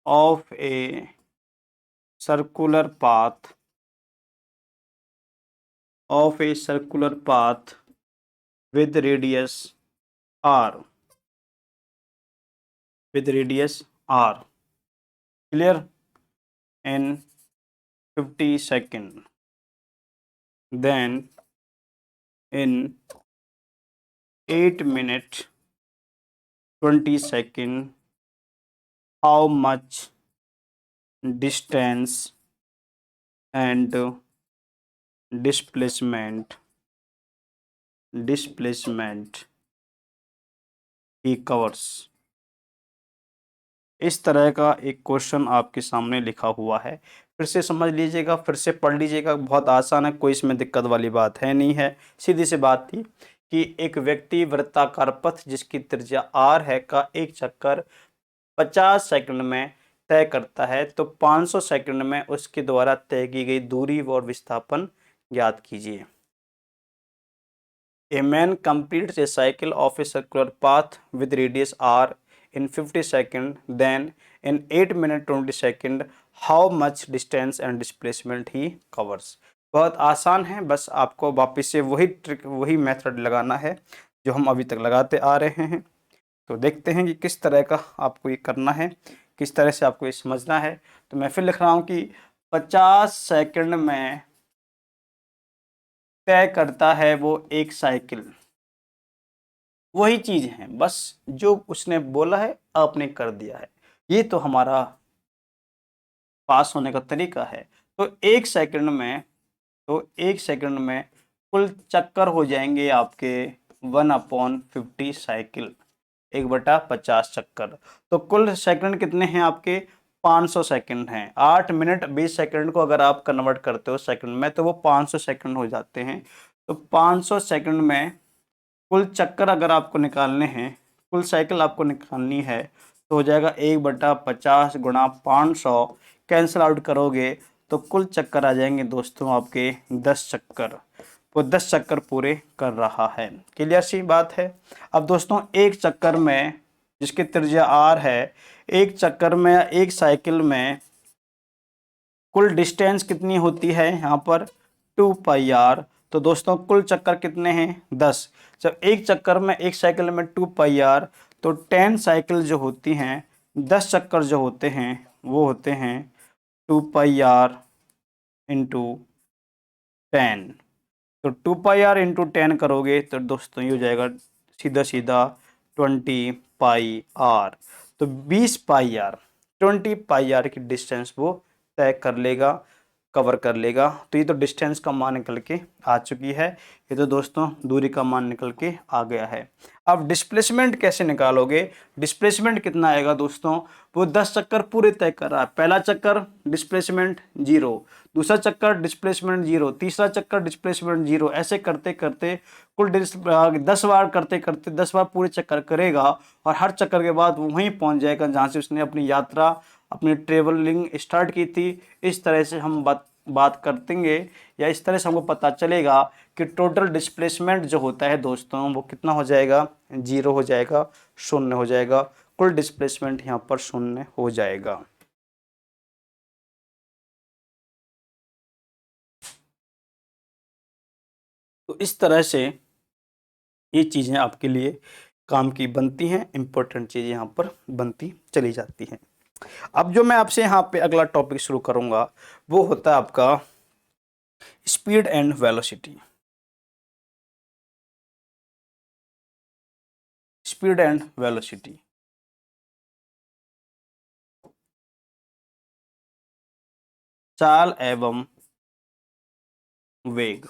of a circular path with radius r, clear, in 50 second, then in 8 minute 20 second how much distance and displacement he covers। इस तरह का एक question आपके सामने लिखा हुआ है। फिर से समझ लीजिएगा, फिर से पढ़ लीजिएगा, बहुत आसान है, कोई इसमें दिक्कत वाली बात है नहीं है। सीधी सी बात थी कि एक व्यक्ति वृत्ताकार पथ जिसकी त्रिज्या r है का एक चक्कर 50 सेकंड में तय करता है, तो 500 सेकंड में उसके द्वारा तय की गई दूरी और विस्थापन ज्ञात कीजिए। A man completes a cycle of a circular path with radius r in 50 seconds, then in 8 minutes 20 seconds how much distance and displacement he covers। बहुत आसान है, बस आपको वापस से वही ट्रिक, वही मेथड लगाना है जो हम अभी तक लगाते आ रहे हैं। तो देखते हैं कि किस तरह का आपको ये करना है, किस तरह से आपको ये समझना है। तो मैं फिर लिख रहा हूँ कि 50 सेकंड में तय करता है वो एक साइकिल। वही चीज है, बस जो उसने बोला है आपने कर दिया है। ये तो हमारा पास होने का तरीका है। तो एक सेकंड में कुल चक्कर हो जाएंगे आपके 1/50 साइकिल, 1/50 चक्कर। तो कुल सेकंड कितने हैं आपके? 500 सेकंड हैं। 8 मिनट 20 सेकंड को अगर आप कन्वर्ट करते हो सेकंड में तो वो 500 सेकंड हो जाते हैं। तो 500 सेकंड में कुल चक्कर अगर आपको निकालने हैं, कुल साइकिल आपको निकालनी है, तो हो जाएगा 1/50 गुणा 500, कैंसिल आउट करोगे तो कुल चक्कर आ जाएंगे दोस्तों आपके 10 चक्कर। वो 10 चक्कर पूरे कर रहा है। क्लियर सी बात है। अब दोस्तों एक चक्कर में जिसकी त्रिज्या r है, एक चक्कर में एक साइकिल में कुल डिस्टेंस कितनी होती है यहाँ पर? 2πr। तो दोस्तों कुल चक्कर कितने हैं? 10। जब एक चक्कर में एक साइकिल में 2πr, तो 10 साइकिल जो होती हैं, 10 चक्कर जो होते हैं वो होते हैं 2πr इंटू 10। तो 2πr इंटू 10 करोगे तो दोस्तों ये हो जाएगा सीधा सीधा 20πr। तो 20πr 20πr की डिस्टेंस वो तय कर लेगा, कवर कर लेगा। तो ये तो डिस्टेंस का मान निकल के आ चुकी है, ये तो दोस्तों दूरी का मान निकल के आ गया है। अब डिस्प्लेसमेंट कैसे निकालोगे? डिस्प्लेसमेंट कितना आएगा दोस्तों? वो 10 चक्कर पूरे तय कर रहा है। पहला चक्कर डिस्प्लेसमेंट 0, दूसरा चक्कर डिस्प्लेसमेंट 0, तीसरा चक्कर डिस्प्लेसमेंट 0, ऐसे करते करते कुल 10 बार करते करते 10 बार पूरे चक्कर करेगा और हर चक्कर के बाद वो वहीं पहुंच जाएगा जहाँ से उसने अपनी यात्रा, अपनी ट्रेवलिंग स्टार्ट की थी। इस तरह से हम बात करतेंगे, या इस तरह से हमको पता चलेगा कि टोटल डिस्प्लेसमेंट जो होता है दोस्तों वो कितना हो जाएगा? 0 हो जाएगा, 0 हो जाएगा। कुल डिस्प्लेसमेंट यहाँ पर 0 हो जाएगा। तो इस तरह से ये चीज़ें आपके लिए काम की बनती हैं, इम्पोर्टेंट चीज़ें यहाँ पर बनती चली जाती हैं। अब जो मैं आपसे यहाँ पे अगला टॉपिक शुरू करूँगा वो होता है आपका speed and velocity. Speed and velocity. चाल एवं वेग।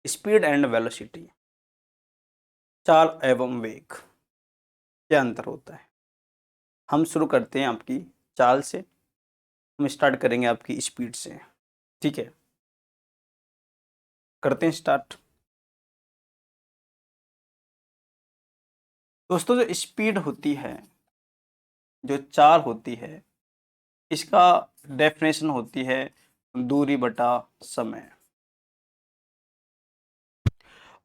स्पीड एंड वेलोसिटी, चाल एवं वेग, क्या अंतर होता है? हम शुरू करते हैं आपकी चाल से, हम स्टार्ट करेंगे आपकी स्पीड से। ठीक है, करते हैं स्टार्ट। दोस्तों जो स्पीड होती है, जो चाल होती है, इसका डेफिनेशन होती है दूरी बटा समय।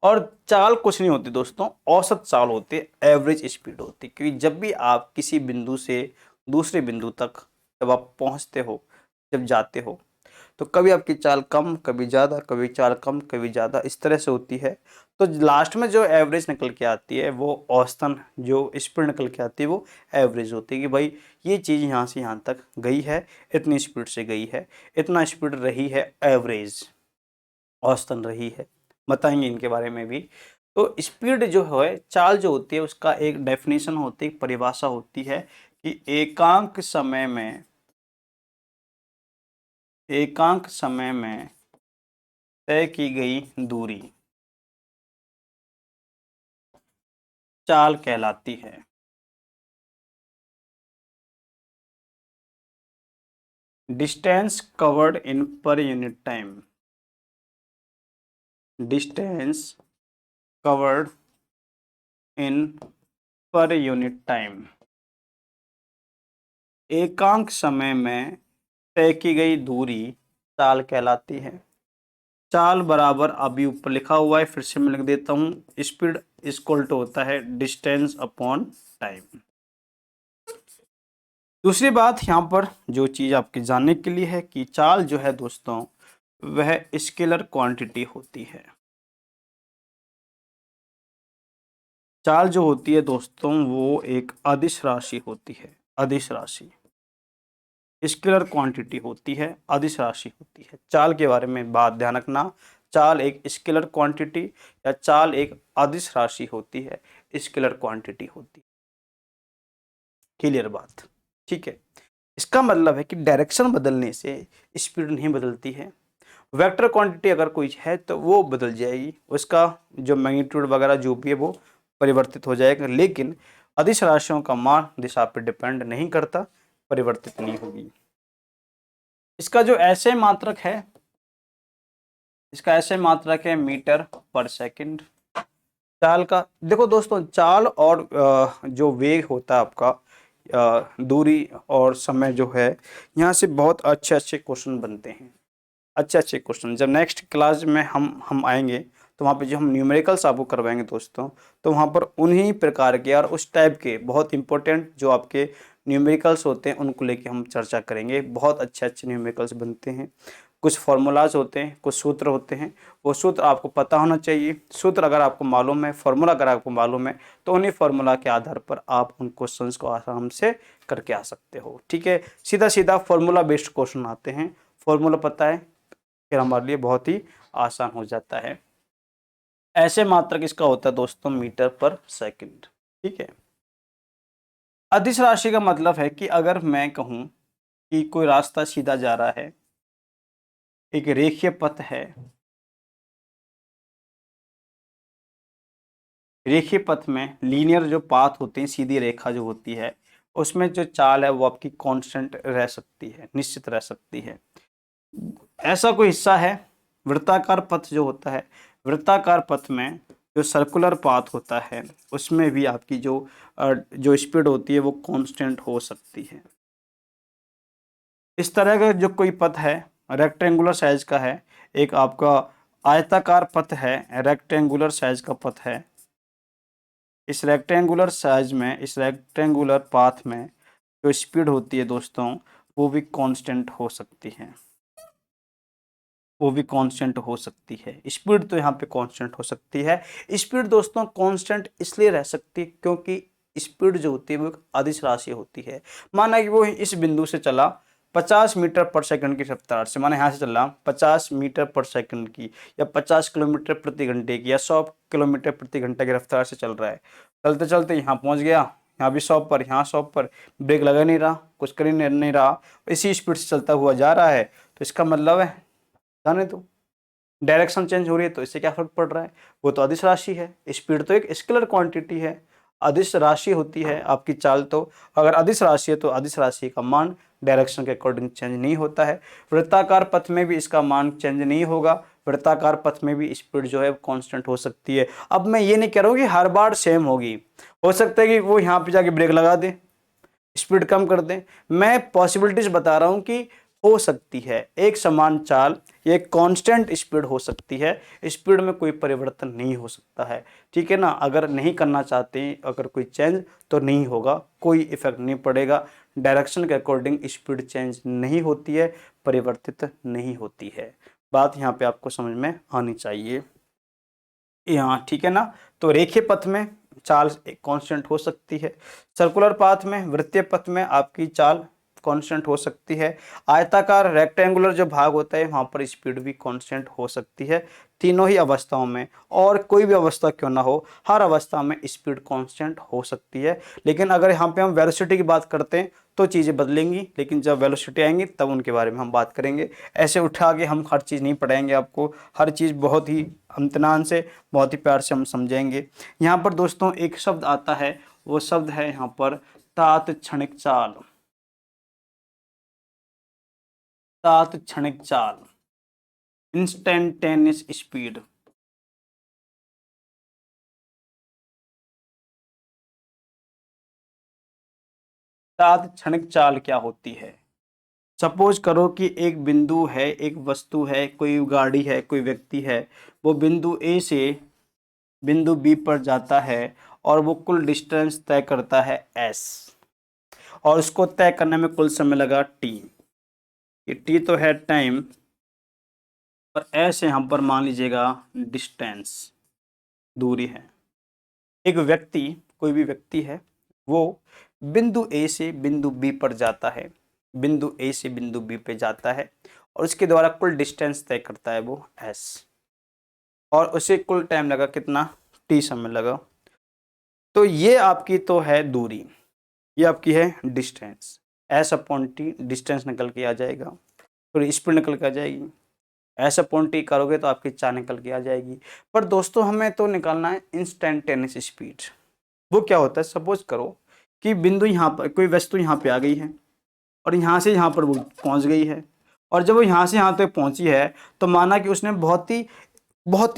और चाल कुछ नहीं होती दोस्तों, औसत चाल होती है, एवरेज स्पीड होती है। क्योंकि जब भी आप किसी बिंदु से दूसरे बिंदु तक जब आप पहुंचते हो, जब जाते हो, तो कभी आपकी चाल कम, कभी ज़्यादा, कभी चाल कम, कभी ज़्यादा, इस तरह से होती है। तो लास्ट में जो एवरेज निकल के आती है वो औसतन जो स्पीड निकल के आती है वो एवरेज होती है कि भाई ये चीज़ यहाँ से यहाँ तक गई है, इतनी स्पीड से गई है, इतना स्पीड रही है, एवरेज औसतन रही है। बताएंगे इनके बारे में भी। तो स्पीड जो है, चाल जो होती है, उसका एक डेफिनेशन होती है, परिभाषा होती है कि एकांक समय में तय की गई दूरी चाल कहलाती है। Distance covered in per unit time. Distance covered in per unit time, एकांक समय में तय की गई दूरी चाल कहलाती है। चाल बराबर, अभी ऊपर लिखा हुआ है, फिर से मैं लिख देता हूं, स्पीड इक्वल टू होता है डिस्टेंस अपॉन टाइम। दूसरी बात यहाँ पर जो चीज़ आपके जानने के लिए है कि चाल जो है दोस्तों, वह स्केलर क्वांटिटी होती है। चाल जो होती है दोस्तों वो एक अदिश राशि होती है। अदिश राशि स्केलर क्वांटिटी होती है, अदिश राशि होती है। चाल के बारे में बात ध्यान रखना, चाल एक स्केलर क्वांटिटी या चाल एक अदिश राशि होती है, स्केलर क्वांटिटी होती है। क्लियर बात? ठीक है। इसका मतलब है कि डायरेक्शन बदलने से स्पीड नहीं बदलती है। वेक्टर क्वांटिटी अगर कोई है तो वो बदल जाएगी, उसका जो मैग्नीट्यूड वगैरह जो भी है वो परिवर्तित हो जाएगा, लेकिन अदिश राशियों का मान दिशा पर डिपेंड नहीं करता, परिवर्तित नहीं होगी। इसका जो ऐसे मात्रक है, इसका ऐसे मात्रक है मीटर पर सेकंड। चाल का देखो दोस्तों, चाल और जो वेग होता है आपका, दूरी और समय जो है, यहाँ से बहुत अच्छे अच्छे क्वेश्चन बनते हैं। अच्छे अच्छे क्वेश्चन जब नेक्स्ट क्लास में हम आएंगे तो वहाँ पे जो हम न्यूमेरिकल्स आपको करवाएंगे दोस्तों, तो वहाँ पर उन्हीं प्रकार के और उस टाइप के बहुत इंपॉर्टेंट जो आपके न्यूमेरिकल्स होते हैं उनको लेके हम चर्चा करेंगे। बहुत अच्छे अच्छे न्यूमेरिकल्स बनते हैं, कुछ फॉर्मूलाज होते हैं, कुछ सूत्र होते हैं, वो सूत्र आपको पता होना चाहिए। सूत्र अगर आपको मालूम है, फॉर्मूला अगर आपको मालूम है, तो उन्हीं फॉर्मूला के आधार पर आप उन क्वेश्चंस को आराम से करके आ सकते हो। ठीक है, सीधा सीधा फॉर्मूला बेस्ड क्वेश्चन आते हैं, फॉर्मूला पता है फिर हमारे लिए बहुत ही आसान हो जाता है। ऐसे मात्रक इसका होता है दोस्तों मीटर पर सेकंड। ठीक है। अदिश राशि का मतलब है कि अगर मैं कहूं कि कोई रास्ता सीधा जा रहा है, एक रेखीय पथ है, रेखीय पथ में लीनियर जो पाथ होते हैं, सीधी रेखा जो होती है, उसमें जो चाल है वो आपकी कांस्टेंट रह सकती है, निश्चित रह सकती है। ऐसा कोई हिस्सा है, वृत्ताकार पथ जो होता है, वृत्ताकार पथ में जो सर्कुलर पाथ होता है उसमें भी आपकी जो स्पीड होती है वो कांस्टेंट हो सकती है। इस तरह का जो कोई पथ है, रेक्टेंगुलर साइज का है, एक आपका आयताकार पथ है, रेक्टेंगुलर साइज का पथ है, इस रेक्टेंगुलर साइज में, इस रेक्टेंगुलर पाथ में जो स्पीड होती है दोस्तों, वो भी कांस्टेंट हो सकती है, वो भी कांस्टेंट हो सकती है। स्पीड तो यहाँ पे कांस्टेंट हो सकती है। स्पीड दोस्तों कांस्टेंट इसलिए रह सकती है क्योंकि स्पीड जो होती है वो एक अदिश राशि होती है। माना कि वो इस बिंदु से चला 50 मीटर पर सेकंड की रफ्तार से, माना यहाँ से चला 50 मीटर पर सेकंड की, या 50 किलोमीटर प्रति घंटे की, या 100 किलोमीटर प्रति घंटे की रफ्तार से चल रहा है। चलते चलते यहाँ पहुँच गया, यहाँ भी 100 पर, यहाँ 100 पर, ब्रेक लगा नहीं रहा, कुछ कर ही नहीं रहा, इसी स्पीड से चलता हुआ जा रहा है। तो इसका मतलब है, जाने दो, डायरेक्शन चेंज हो रही है तो इससे क्या फर्क पड़ रहा है, वो तो अदिश राशि है। स्पीड तो एक स्केलर क्वांटिटी है, अदिश राशि होती है आपकी चाल। तो अगर अदिश राशि है तो अदिश राशि का मान डायरेक्शन के अकॉर्डिंग चेंज नहीं होता है। वृत्ताकार पथ में भी इसका मान चेंज नहीं होगा, वृत्ताकार पथ में भी स्पीड जो है कांस्टेंट हो सकती है। अब मैं ये नहीं कह रहा हूँ कि हर बार सेम होगी, हो सकता है कि वो यहाँ पे जाके ब्रेक लगा दे, स्पीड कम कर दें। मैं पॉसिबिलिटीज बता रहा हूं कि हो सकती है एक समान चाल, ये कांस्टेंट स्पीड हो सकती है, स्पीड में कोई परिवर्तन नहीं हो सकता है, ठीक है ना। अगर नहीं करना चाहते, अगर कोई चेंज तो नहीं होगा, कोई इफेक्ट नहीं पड़ेगा, डायरेक्शन के अकॉर्डिंग स्पीड चेंज नहीं होती है, परिवर्तित नहीं होती है। बात यहाँ पे आपको समझ में आनी चाहिए यहाँ, ठीक है ना। तो रेखीय पथ में चाल कांस्टेंट हो सकती है, सर्कुलर पाथ में, वृत्तीय पथ में आपकी चाल कांस्टेंट हो सकती है, आयताकार रेक्टेंगुलर जो भाग होता है वहाँ पर स्पीड भी कांस्टेंट हो सकती है। तीनों ही अवस्थाओं में, और कोई भी अवस्था क्यों ना हो, हर अवस्था में स्पीड कांस्टेंट हो सकती है। लेकिन अगर यहाँ पे हम वेलोसिटी की बात करते हैं तो चीज़ें बदलेंगी, लेकिन जब वेलोसिटी आएंगी तब उनके बारे में हम बात करेंगे। ऐसे उठा के हम हर चीज़ नहीं पढ़ाएंगे आपको, हर चीज़ बहुत ही इम्तनान से, बहुत ही प्यार से हम समझेंगे। यहाँ पर दोस्तों एक शब्द आता है, वो शब्द है यहाँ पर तात्क्षणिक चाल। तात्क्षणिक चाल, इंस्टेंटेनियस स्पीड। तात्क्षणिक चाल क्या होती है? सपोज करो कि एक बिंदु है, एक वस्तु है, कोई गाड़ी है, कोई व्यक्ति है, वो बिंदु ए से बिंदु बी पर जाता है और वो कुल डिस्टेंस तय करता है एस, और उसको तय करने में कुल समय लगा टी। ये टी तो है टाइम, और एस यहाँ पर मान लीजिएगा डिस्टेंस, दूरी है। एक व्यक्ति, कोई भी व्यक्ति है, वो बिंदु ए से बिंदु बी पर जाता है, बिंदु ए से बिंदु बी पे जाता है, और उसके द्वारा कुल डिस्टेंस तय करता है वो एस, और उसे कुल टाइम लगा कितना, टी समय लगा। तो ये आपकी तो है दूरी, ये आपकी है distance, S upon T, distance निकल के आ जाएगा, फिर स्पीड निकल के आ जाएगी, एस अपॉन टी करोगे तो आपकी चाल निकल के आ जाएगी। पर दोस्तों हमें तो निकालना है इंस्टेंटेनियस स्पीड। वो क्या होता है, सपोज करो कि बिंदु यहाँ पर, कोई वस्तु यहाँ पे आ गई है, और यहाँ से यहाँ पर वो पहुँच गई है, और जब वो यहाँ से यहाँ तक पहुँची है तो माना कि उसने बहुत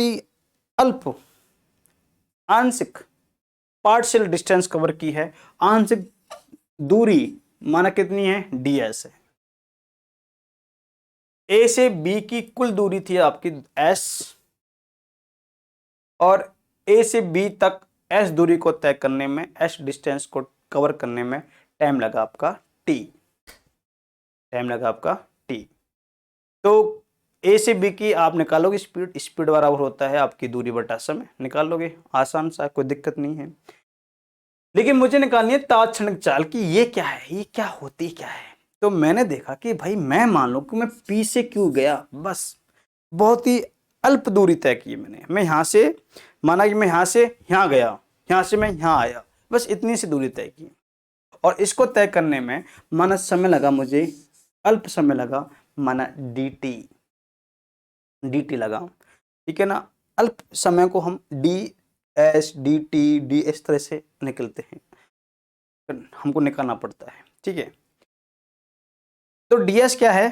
ही अल्प, आंशिक, पार्शियल डिस्टेंस कवर की है, आंशिक दूरी माना कितनी है, ds है। ए से बी की कुल दूरी थी आपकी s, और ए से बी तक s दूरी को तय करने में, s डिस्टेंस को कवर करने में टाइम लगा आपका t, टाइम लगा आपका t। तो ए से बी की आप निकालोगे स्पीड, स्पीड बराबर होता है आपकी दूरी बटा समय, निकाल लोगे, आसान सा, कोई दिक्कत नहीं है। लेकिन मुझे निकालनी है तात्क्षणिक चाल की, ये क्या है, ये क्या होती क्या है। तो मैंने देखा कि भाई मैं मान लो कि मैं पी से क्यों गया, बस बहुत ही अल्प दूरी तय की मैंने, मैं यहाँ से, माना कि मैं यहाँ से यहाँ गया, यहाँ से मैं यहाँ आया, बस इतनी सी दूरी तय की, और इसको तय करने में माना समय लगा मुझे, अल्प समय लगा, माना dt लगा, ठीक है ना। अल्प समय को हम ds dt d इस तरह से निकलते हैं, हमको निकालना पड़ता है, ठीक है। तो ds क्या है,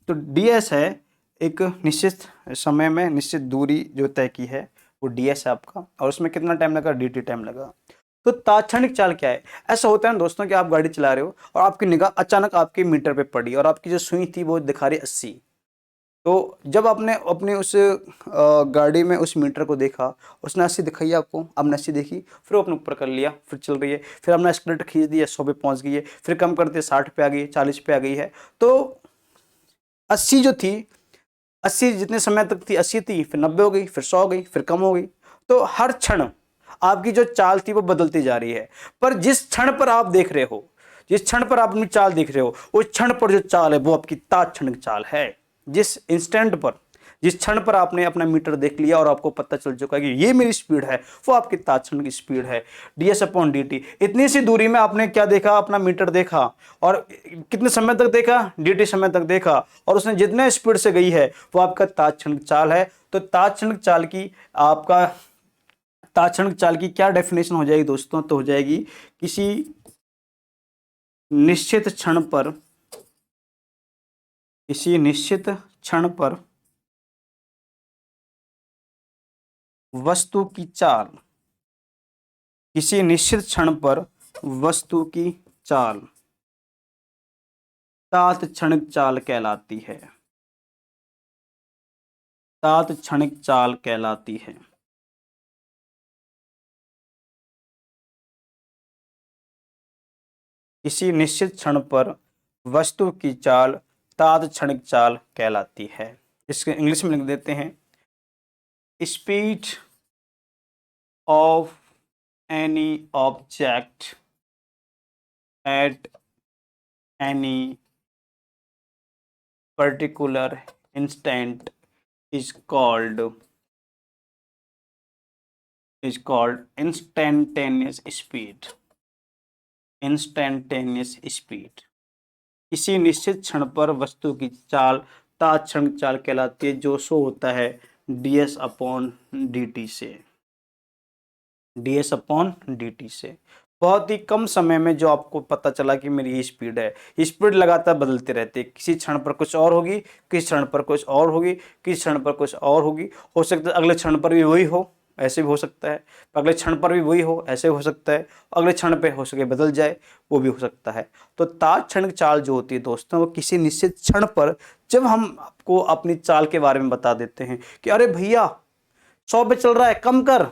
तो ds है एक निश्चित समय में निश्चित दूरी जो तय की है, वो ds है आपका, और उसमें कितना टाइम लगा, dt टाइम लगा। तो तात्क्षणिक चाल क्या है, ऐसा होता है ना दोस्तों कि आप गाड़ी चला रहे हो और आपकी निगाह अचानक आपके मीटर पे पड़ी, और आपकी जो सुई थी वो दिखा रही 80, तो जब आपने अपने उस गाड़ी में उस मीटर को देखा, उसने 80 दिखाई आपको, आपने 80 देखी, फिर वो अपने ऊपर कर लिया, फिर चल रही है, फिर आपने एक्सीलरेटर खींच दिया, 100 पे पहुंच गई है, फिर कम करते 60 पे आ गई, 40 पे आ गई है। तो 80 जो थी, 80 जितने समय तक थी 80 थी, फिर 90 हो गई, फिर 100 हो गई, फिर कम हो गई। तो हर क्षण आपकी जो चाल थी वो बदलती जा रही है। पर जिस क्षण पर आप देख रहे हो, जिस क्षण पर आप अपनी चाल देख रहे हो, उस क्षण पर जो चाल है वो आपकी तात्क्षणिक चाल है। जिस इंस्टेंट पर, जिस क्षण पर आपने अपना मीटर देख लिया और आपको पता चल चुका है कि ये मेरी स्पीड है, वो आपकी तात्क्षणिक स्पीड है, ds/dt। इतनी सी दूरी में आपने क्या देखा, अपना मीटर देखा, और कितने समय तक देखा, dt समय तक देखा, और उसने जितने स्पीड से गई है वो आपका तात्क्षणिक चाल है। तो तात्क्षणिक चाल की, आपका तात्क्षणिक चाल की क्या डेफिनेशन हो जाएगी दोस्तों? तो हो जाएगी किसी निश्चित क्षण पर, किसी निश्चित क्षण पर वस्तु की चाल, किसी निश्चित क्षण पर वस्तु की चाल तात्क्षणिक चाल कहलाती है, तात्क्षणिक चाल कहलाती है। किसी निश्चित क्षण पर वस्तु की चाल तात्क्षणिक चाल कहलाती है। इसके इंग्लिश में लिख देते हैं, speed of any object at any particular instant is called instantaneous speed, instantaneous speed। किसी निश्चित क्षण पर वस्तु की चाल तात्क्षणिक चाल कहलाती है, जो शो होता है ds/dt से, ds/dt से। बहुत ही कम समय में जो आपको पता चला कि मेरी ये स्पीड है, स्पीड लगातार बदलते रहते हैं, किसी क्षण पर कुछ और होगी, किसी क्षण पर कुछ और होगी, किसी क्षण पर कुछ और होगी, हो सकता है अगले क्षण पर भी वही हो, ऐसे भी हो सकता है, अगले क्षण पर भी वही हो, ऐसे हो सकता है, अगले क्षण पे हो सके बदल जाए, वो भी हो सकता है। तो तात्क्षणिक चाल जो होती है दोस्तों, वो किसी निश्चित क्षण पर, जब हम आपको अपनी चाल के बारे में बता देते हैं कि अरे भैया 100 पे चल रहा है, कम कर,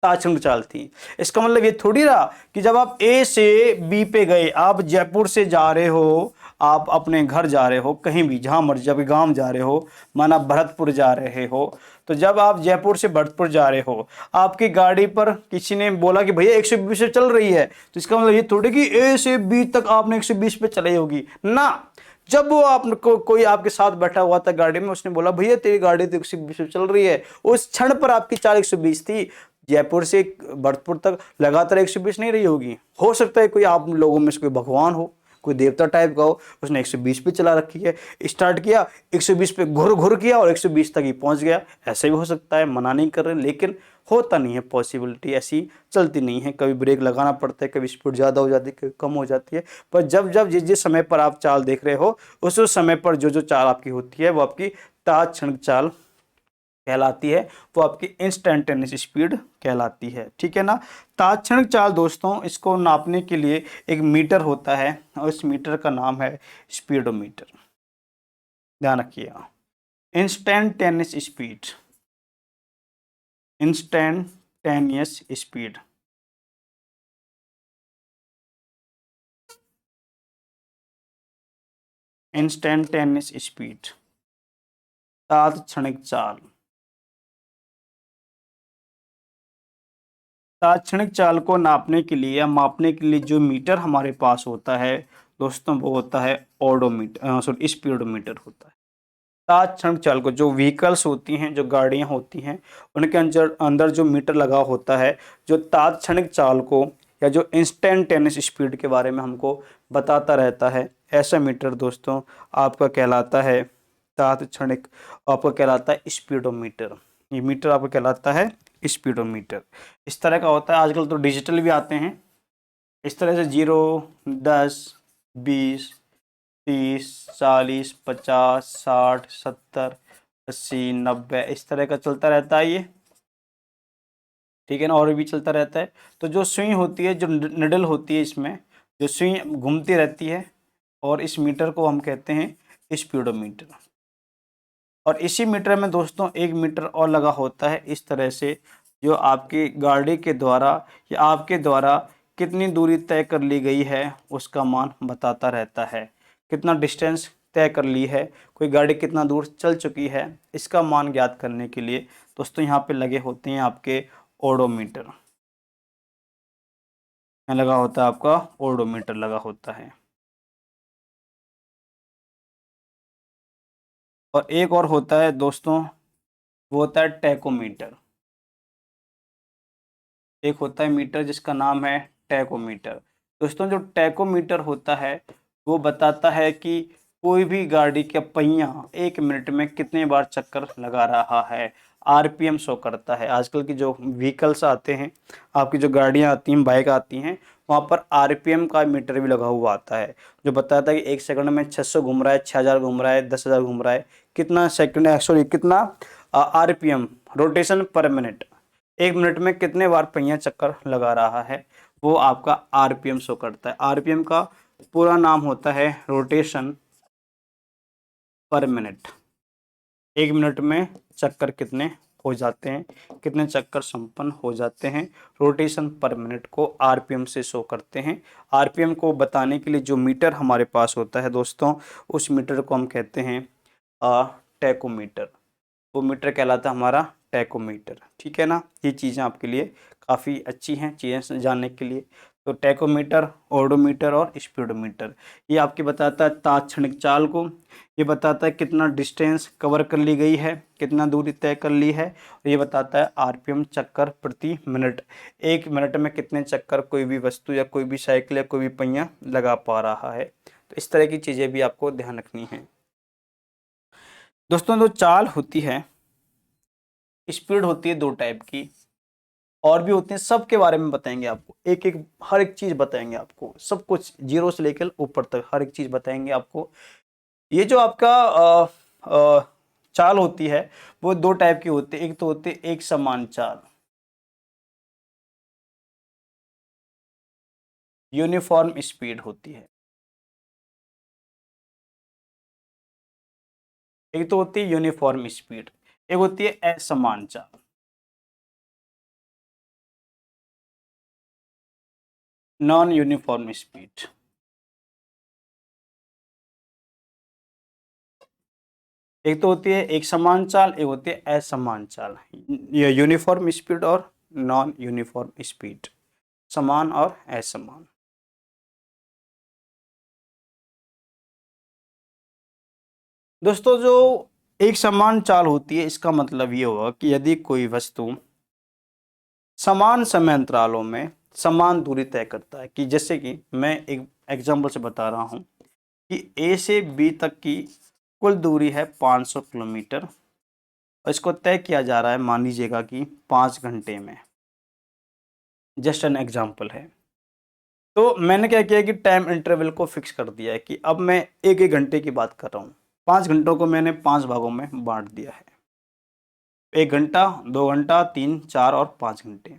तात्क्षणिक चाल थी। इसका मतलब ये थोड़ी रहा कि जब आप ए से बी पे गए, आप जयपुर से जा रहे हो, आप अपने घर जा रहे हो, कहीं भी जहां मर्जी, जब गांव जा रहे हो, माना भरतपुर जा रहे हो, तो जब आप जयपुर से भरतपुर जा रहे हो, आपकी गाड़ी पर किसी ने बोला कि भैया 120 पे चल रही है, तो इसका मतलब ये थोड़ी कि ए से बी तक आपने 120 पे चलाई होगी ना। जब वो आपको, कोई आपके साथ बैठा हुआ था गाड़ी में, उसने बोला भैया तेरी गाड़ी तो 120 पे चल रही है, उस क्षण पर आपकी चाल 120 थी। जयपुर से भरतपुर तक लगातार 120 नहीं रही होगी। हो सकता है कोई आप लोगों में से कोई भगवान हो, कोई देवता टाइप का हो, उसने 120 पे चला रखी है, स्टार्ट किया 120 पे घुर घुर किया और 120 तक ही पहुंच गया। ऐसे भी हो सकता है, मना नहीं कर रहे, लेकिन होता नहीं है, पॉसिबिलिटी ऐसी चलती नहीं है। कभी ब्रेक लगाना पड़ता है, कभी स्पीड ज़्यादा हो जाती है, कभी कम हो जाती है। पर जब जब जिस जिस समय पर आप चाल देख रहे हो, उस समय पर जो जो चाल आपकी होती है वो आपकी तात्क्षणिक चाल कहलाती है, वो आपकी इंस्टेंटेनियस स्पीड कहलाती है। ठीक है ना। तात्क्षणिक चाल दोस्तों, इसको नापने के लिए एक मीटर होता है और इस मीटर का नाम है स्पीडोमीटर। ध्यान रखिएगा, instantaneous speed, instantaneous speed. Instantaneous speed, तात्क्षणिक चाल। तात्क्षणिक चाल को नापने के लिए या मापने के लिए जो मीटर हमारे पास होता है दोस्तों, वो होता है ओडोमीटर, सॉरी स्पीडोमीटर होता है। तात्क्षणिक चाल को, जो व्हीकल्स होती हैं, जो गाड़ियां होती हैं, उनके अंदर अंदर जो मीटर लगा होता है, जो तात्क्षणिक चाल को या जो इंस्टेंटेनियस स्पीड के बारे में हमको बताता रहता है, ऐसा मीटर दोस्तों आपका कहलाता है तात्क्षणिक, आपका कहलाता है स्पीडोमीटर। ये मीटर आपका कहलाता है स्पीडोमीटर। इस तरह का होता है, आजकल तो डिजिटल भी आते हैं। इस तरह से 0, 10, 20, 30, 40, 50, 60, 70, 80, 90 इस तरह का चलता रहता है ये। ठीक है ना, और भी चलता रहता है। तो जो सुई होती है, जो निडल होती है, इसमें जो सुई घूमती रहती है, और इस मीटर को हम कहते हैं स्पीडोमीटर। और इसी मीटर में दोस्तों एक मीटर और लगा होता है इस तरह से, जो आपकी गाड़ी के द्वारा या आपके द्वारा कितनी दूरी तय कर ली गई है उसका मान बताता रहता है। कितना डिस्टेंस तय कर ली है, कोई गाड़ी कितना दूर चल चुकी है, इसका मान ज्ञात करने के लिए दोस्तों यहाँ पे लगे होते हैं आपके ओडोमीटर। यहाँ लगा होता है आपका ओडोमीटर लगा होता है। और एक और होता है दोस्तों, वो होता है टैकोमीटर। एक होता है मीटर जिसका नाम है टैकोमीटर। दोस्तों जो टैकोमीटर होता है वो बताता है कि कोई भी गाड़ी का पहिया 1 मिनट में कितने बार चक्कर लगा रहा है, आरपीएम शो करता है। आजकल की जो व्हीकल्स आते हैं, आपकी जो गाड़ियां आती हैं, बाइक आती हैं, वहाँ पर आरपीएम का मीटर भी लगा हुआ आता है जो बताता है कि 1 सेकंड में 600 घूम रहा है, 6000 घूम रहा है, 10,000 घूम रहा है, कितना सेकंड, सॉरी कितना आरपीएम, रोटेशन पर मिनट, 1 मिनट में कितने बार पहिया चक्कर लगा रहा है, वो आपका आरपीएम शो करता है। आरपीएम का पूरा नाम होता है रोटेशन पर मिनट। 1 मिनट में चक्कर कितने हो जाते हैं, कितने चक्कर संपन्न हो जाते हैं, रोटेशन पर मिनट को आरपीएम से शो करते हैं। आरपीएम को बताने के लिए जो मीटर हमारे पास होता है दोस्तों, उस मीटर को हम कहते हैं टैकोमीटर। वो मीटर कहलाता है हमारा टैकोमीटर। ठीक है ना, ये चीज़ें आपके लिए काफ़ी अच्छी हैं चीज़ें जानने के लिए। तो टैकोमीटर, ओडोमीटर और स्पीडोमीटर ये आपके बताता है तात्क्षणिक चाल को, ये बताता है कितना डिस्टेंस कवर कर ली गई है, कितना दूरी तय कर ली है, और ये बताता है आरपीएम चक्कर प्रति मिनट, 1 मिनट में कितने चक्कर कोई भी वस्तु या कोई भी साइकिल या कोई भी पहिया लगा पा रहा है। तो इस तरह की चीज़ें भी आपको ध्यान रखनी है। दोस्तों जो चाल होती है, स्पीड होती है 2 टाइप की, और भी होते हैं, सब के बारे में बताएंगे आपको, एक एक हर एक चीज बताएंगे आपको, सब कुछ जीरो से लेकर ऊपर तक हर एक चीज बताएंगे आपको। ये जो आपका चाल होती है वो 2 टाइप की होती है। एक तो होती है एक समान चाल, यूनिफॉर्म स्पीड होती है। एक तो होती है यूनिफॉर्म स्पीड, एक होती है असमान चाल, नॉन यूनिफॉर्म स्पीड। एक तो होती है एक समान चाल, एक होती है असमान चाल। ये यूनिफॉर्म स्पीड और नॉन यूनिफॉर्म स्पीड, समान और असमान। दोस्तों जो एक समान चाल होती है इसका मतलब ये होगा कि यदि कोई वस्तु समान समय अंतरालों में समान दूरी तय करता है, कि जैसे कि मैं एक एग्जांपल से बता रहा हूं कि ए से बी तक की कुल दूरी है 500 किलोमीटर, और इसको तय किया जा रहा है मान लीजिएगा कि 5 घंटे में। जस्ट एन एग्जाम्पल है। तो मैंने क्या किया कि टाइम इंटरवल को फिक्स कर दिया है कि अब मैं एक एक घंटे की बात कर रहा हूँ। 5 घंटों को मैंने 5 भागों में बांट दिया है, 1 घंटा, 2 घंटा, 3, 4 और 5 घंटे।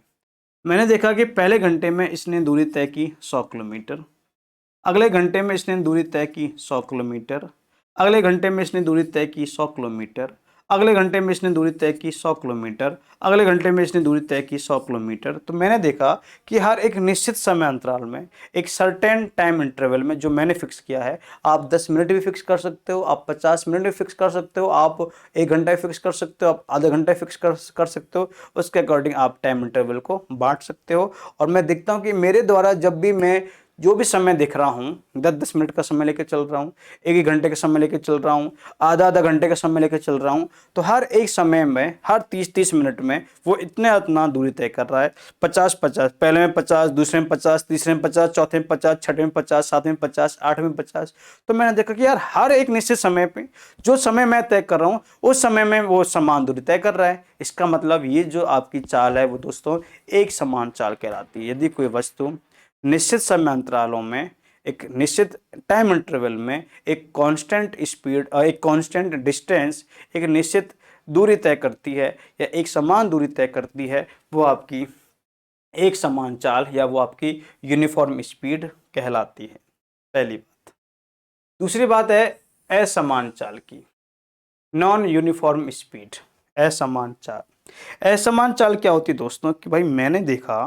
मैंने देखा कि पहले घंटे में इसने दूरी तय की 100 किलोमीटर, अगले घंटे में इसने दूरी तय की 100 किलोमीटर, अगले घंटे में इसने दूरी तय की 100 किलोमीटर, अगले घंटे में इसने दूरी तय की 100 किलोमीटर, अगले घंटे में इसने दूरी तय की 100 किलोमीटर। तो मैंने देखा कि हर एक निश्चित समय अंतराल में, एक सर्टेन टाइम इंटरवल में जो मैंने फिक्स किया है, आप 10 मिनट भी फिक्स कर सकते हो, आप 50 मिनट भी फिक्स कर सकते हो, आप 1 घंटा भी फिक्स कर सकते हो, आप आधा घंटा फिक्स कर सकते हो, उसके अकॉर्डिंग आप टाइम इंटरवल को बांट सकते हो। और मैं देखता हूँ कि मेरे द्वारा जब भी मैं जो भी समय देख रहा हूँ, 10-10 मिनट का समय लेकर चल रहा हूँ, 1-1 घंटे का समय लेकर चल रहा हूँ, आधा-आधा घंटे का समय लेकर चल रहा हूँ, तो हर एक समय में, हर 30-30 मिनट में वो इतना दूरी तय कर रहा है। 50-50, पहले में 50, दूसरे में 50, तीसरे में 50, चौथे में 50, छठे में 50, सातवें में 50, आठवें में 50। तो मैंने देखा कि यार हर एक निश्चित समय पे जो समय मैं तय कर रहा हूँ उस समय में वो समान दूरी तय कर रहा है। इसका मतलब ये जो आपकी चाल है वो दोस्तों एक समान चाल कहलाती है। यदि कोई वस्तु निश्चित समय अंतरालों में, एक निश्चित टाइम इंटरवल में एक कांस्टेंट स्पीड और एक कांस्टेंट डिस्टेंस, एक निश्चित दूरी तय करती है या एक समान दूरी तय करती है, वो आपकी एक समान चाल या वो आपकी यूनिफॉर्म स्पीड कहलाती है। पहली बात। दूसरी बात है असमान चाल की। नॉन यूनिफॉर्म स्पीड, असमान चाल। असमान चाल क्या होती है दोस्तों कि भाई मैंने देखा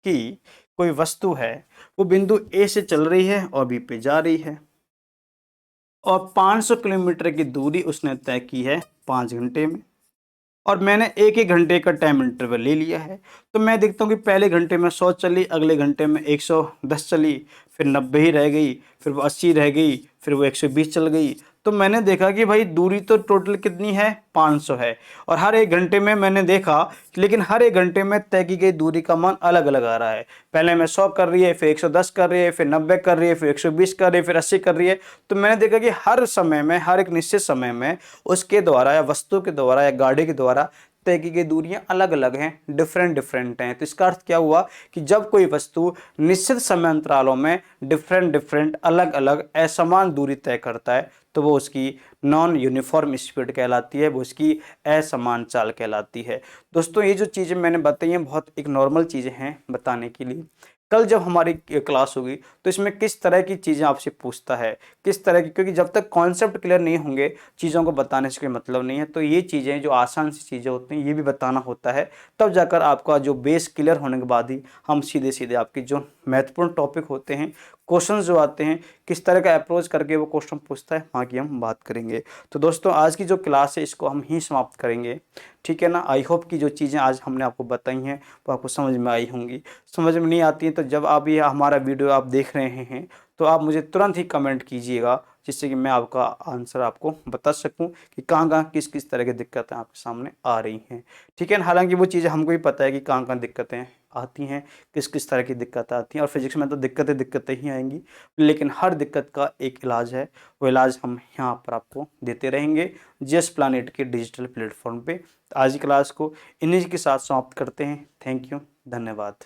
कि कोई वस्तु है वो बिंदु ए से चल रही है और बी पे जा रही है और 500 किलोमीटर की दूरी उसने तय की है 5 घंटे में, और मैंने एक एक घंटे का टाइम इंटरवल ले लिया है। तो मैं देखता हूँ कि पहले घंटे में 100 चली, अगले घंटे में 110 चली, फिर 90 ही रह गई, फिर वो 80 रह गई, फिर वो 120 चल गई। तो मैंने देखा कि भाई दूरी तो टोटल कितनी है, 500 है, और हर एक घंटे में मैंने देखा लेकिन हर एक घंटे में तय की गई दूरी का मान अलग अलग आ रहा है। पहले में 100 कर रही है, फिर 110 कर रही है, फिर 90 कर रही है, फिर 120 कर रही है, फिर 80 कर रही है। तो मैंने देखा कि हर समय में, हर एक निश्चित समय में उसके द्वारा या वस्तु के द्वारा या गाड़ी के द्वारा तय की गई दूरियां अलग अलग हैं, डिफरेंट डिफरेंट हैं। तो इसका अर्थ क्या हुआ कि जब कोई वस्तु निश्चित समय अंतरालों में डिफरेंट डिफरेंट अलग अलग असमान दूरी तय करता है तो वो उसकी नॉन यूनिफॉर्म स्पीड कहलाती है, वो उसकी असमान चाल कहलाती है। दोस्तों ये जो चीज़ें मैंने बताई हैं बहुत एक नॉर्मल चीज़ें हैं बताने के लिए। कल जब हमारी क्लास होगी तो इसमें किस तरह की चीज़ें आपसे पूछता है, किस तरह की, क्योंकि जब तक कॉन्सेप्ट क्लियर नहीं होंगे चीज़ों को बताने से कोई मतलब नहीं है। तो ये चीज़ें जो आसान सी चीज़ें होती हैं ये भी बताना होता है, तब जाकर आपका जो बेस क्लियर होने के बाद ही हम सीधे सीधे आपके जो महत्वपूर्ण टॉपिक होते हैं, क्वेश्चन जो आते हैं, किस तरह का अप्रोच करके वो क्वेश्चन पूछता है वहाँ की हम बात करेंगे। तो दोस्तों आज की जो क्लास है इसको हम ही समाप्त करेंगे, ठीक है ना। आई होप कि जो चीज़ें आज हमने आपको बताई हैं वो आपको समझ में आई होंगी। समझ में नहीं आती हैं तो जब आप ये हमारा वीडियो आप देख रहे हैं तो आप मुझे तुरंत ही कमेंट कीजिएगा, जिससे कि मैं आपका आंसर आपको बता सकूं कि कहाँ कहाँ किस किस तरह की दिक्कतें आपके सामने आ रही हैं, ठीक है ना। हालांकि वो चीज़ें हमको भी पता है कि कहाँ कहाँ दिक्कतें आती हैं, किस किस तरह की दिक्कतें आती हैं, और फिजिक्स में तो दिक्कतें ही आएंगी, लेकिन हर दिक्कत का एक इलाज है। वो इलाज हम यहाँ पर आपको देते रहेंगे जेएस प्लैनेट के डिजिटल प्लेटफॉर्म पे। आज की क्लास को इन्हीं के साथ समाप्त करते हैं। थैंक यू, धन्यवाद।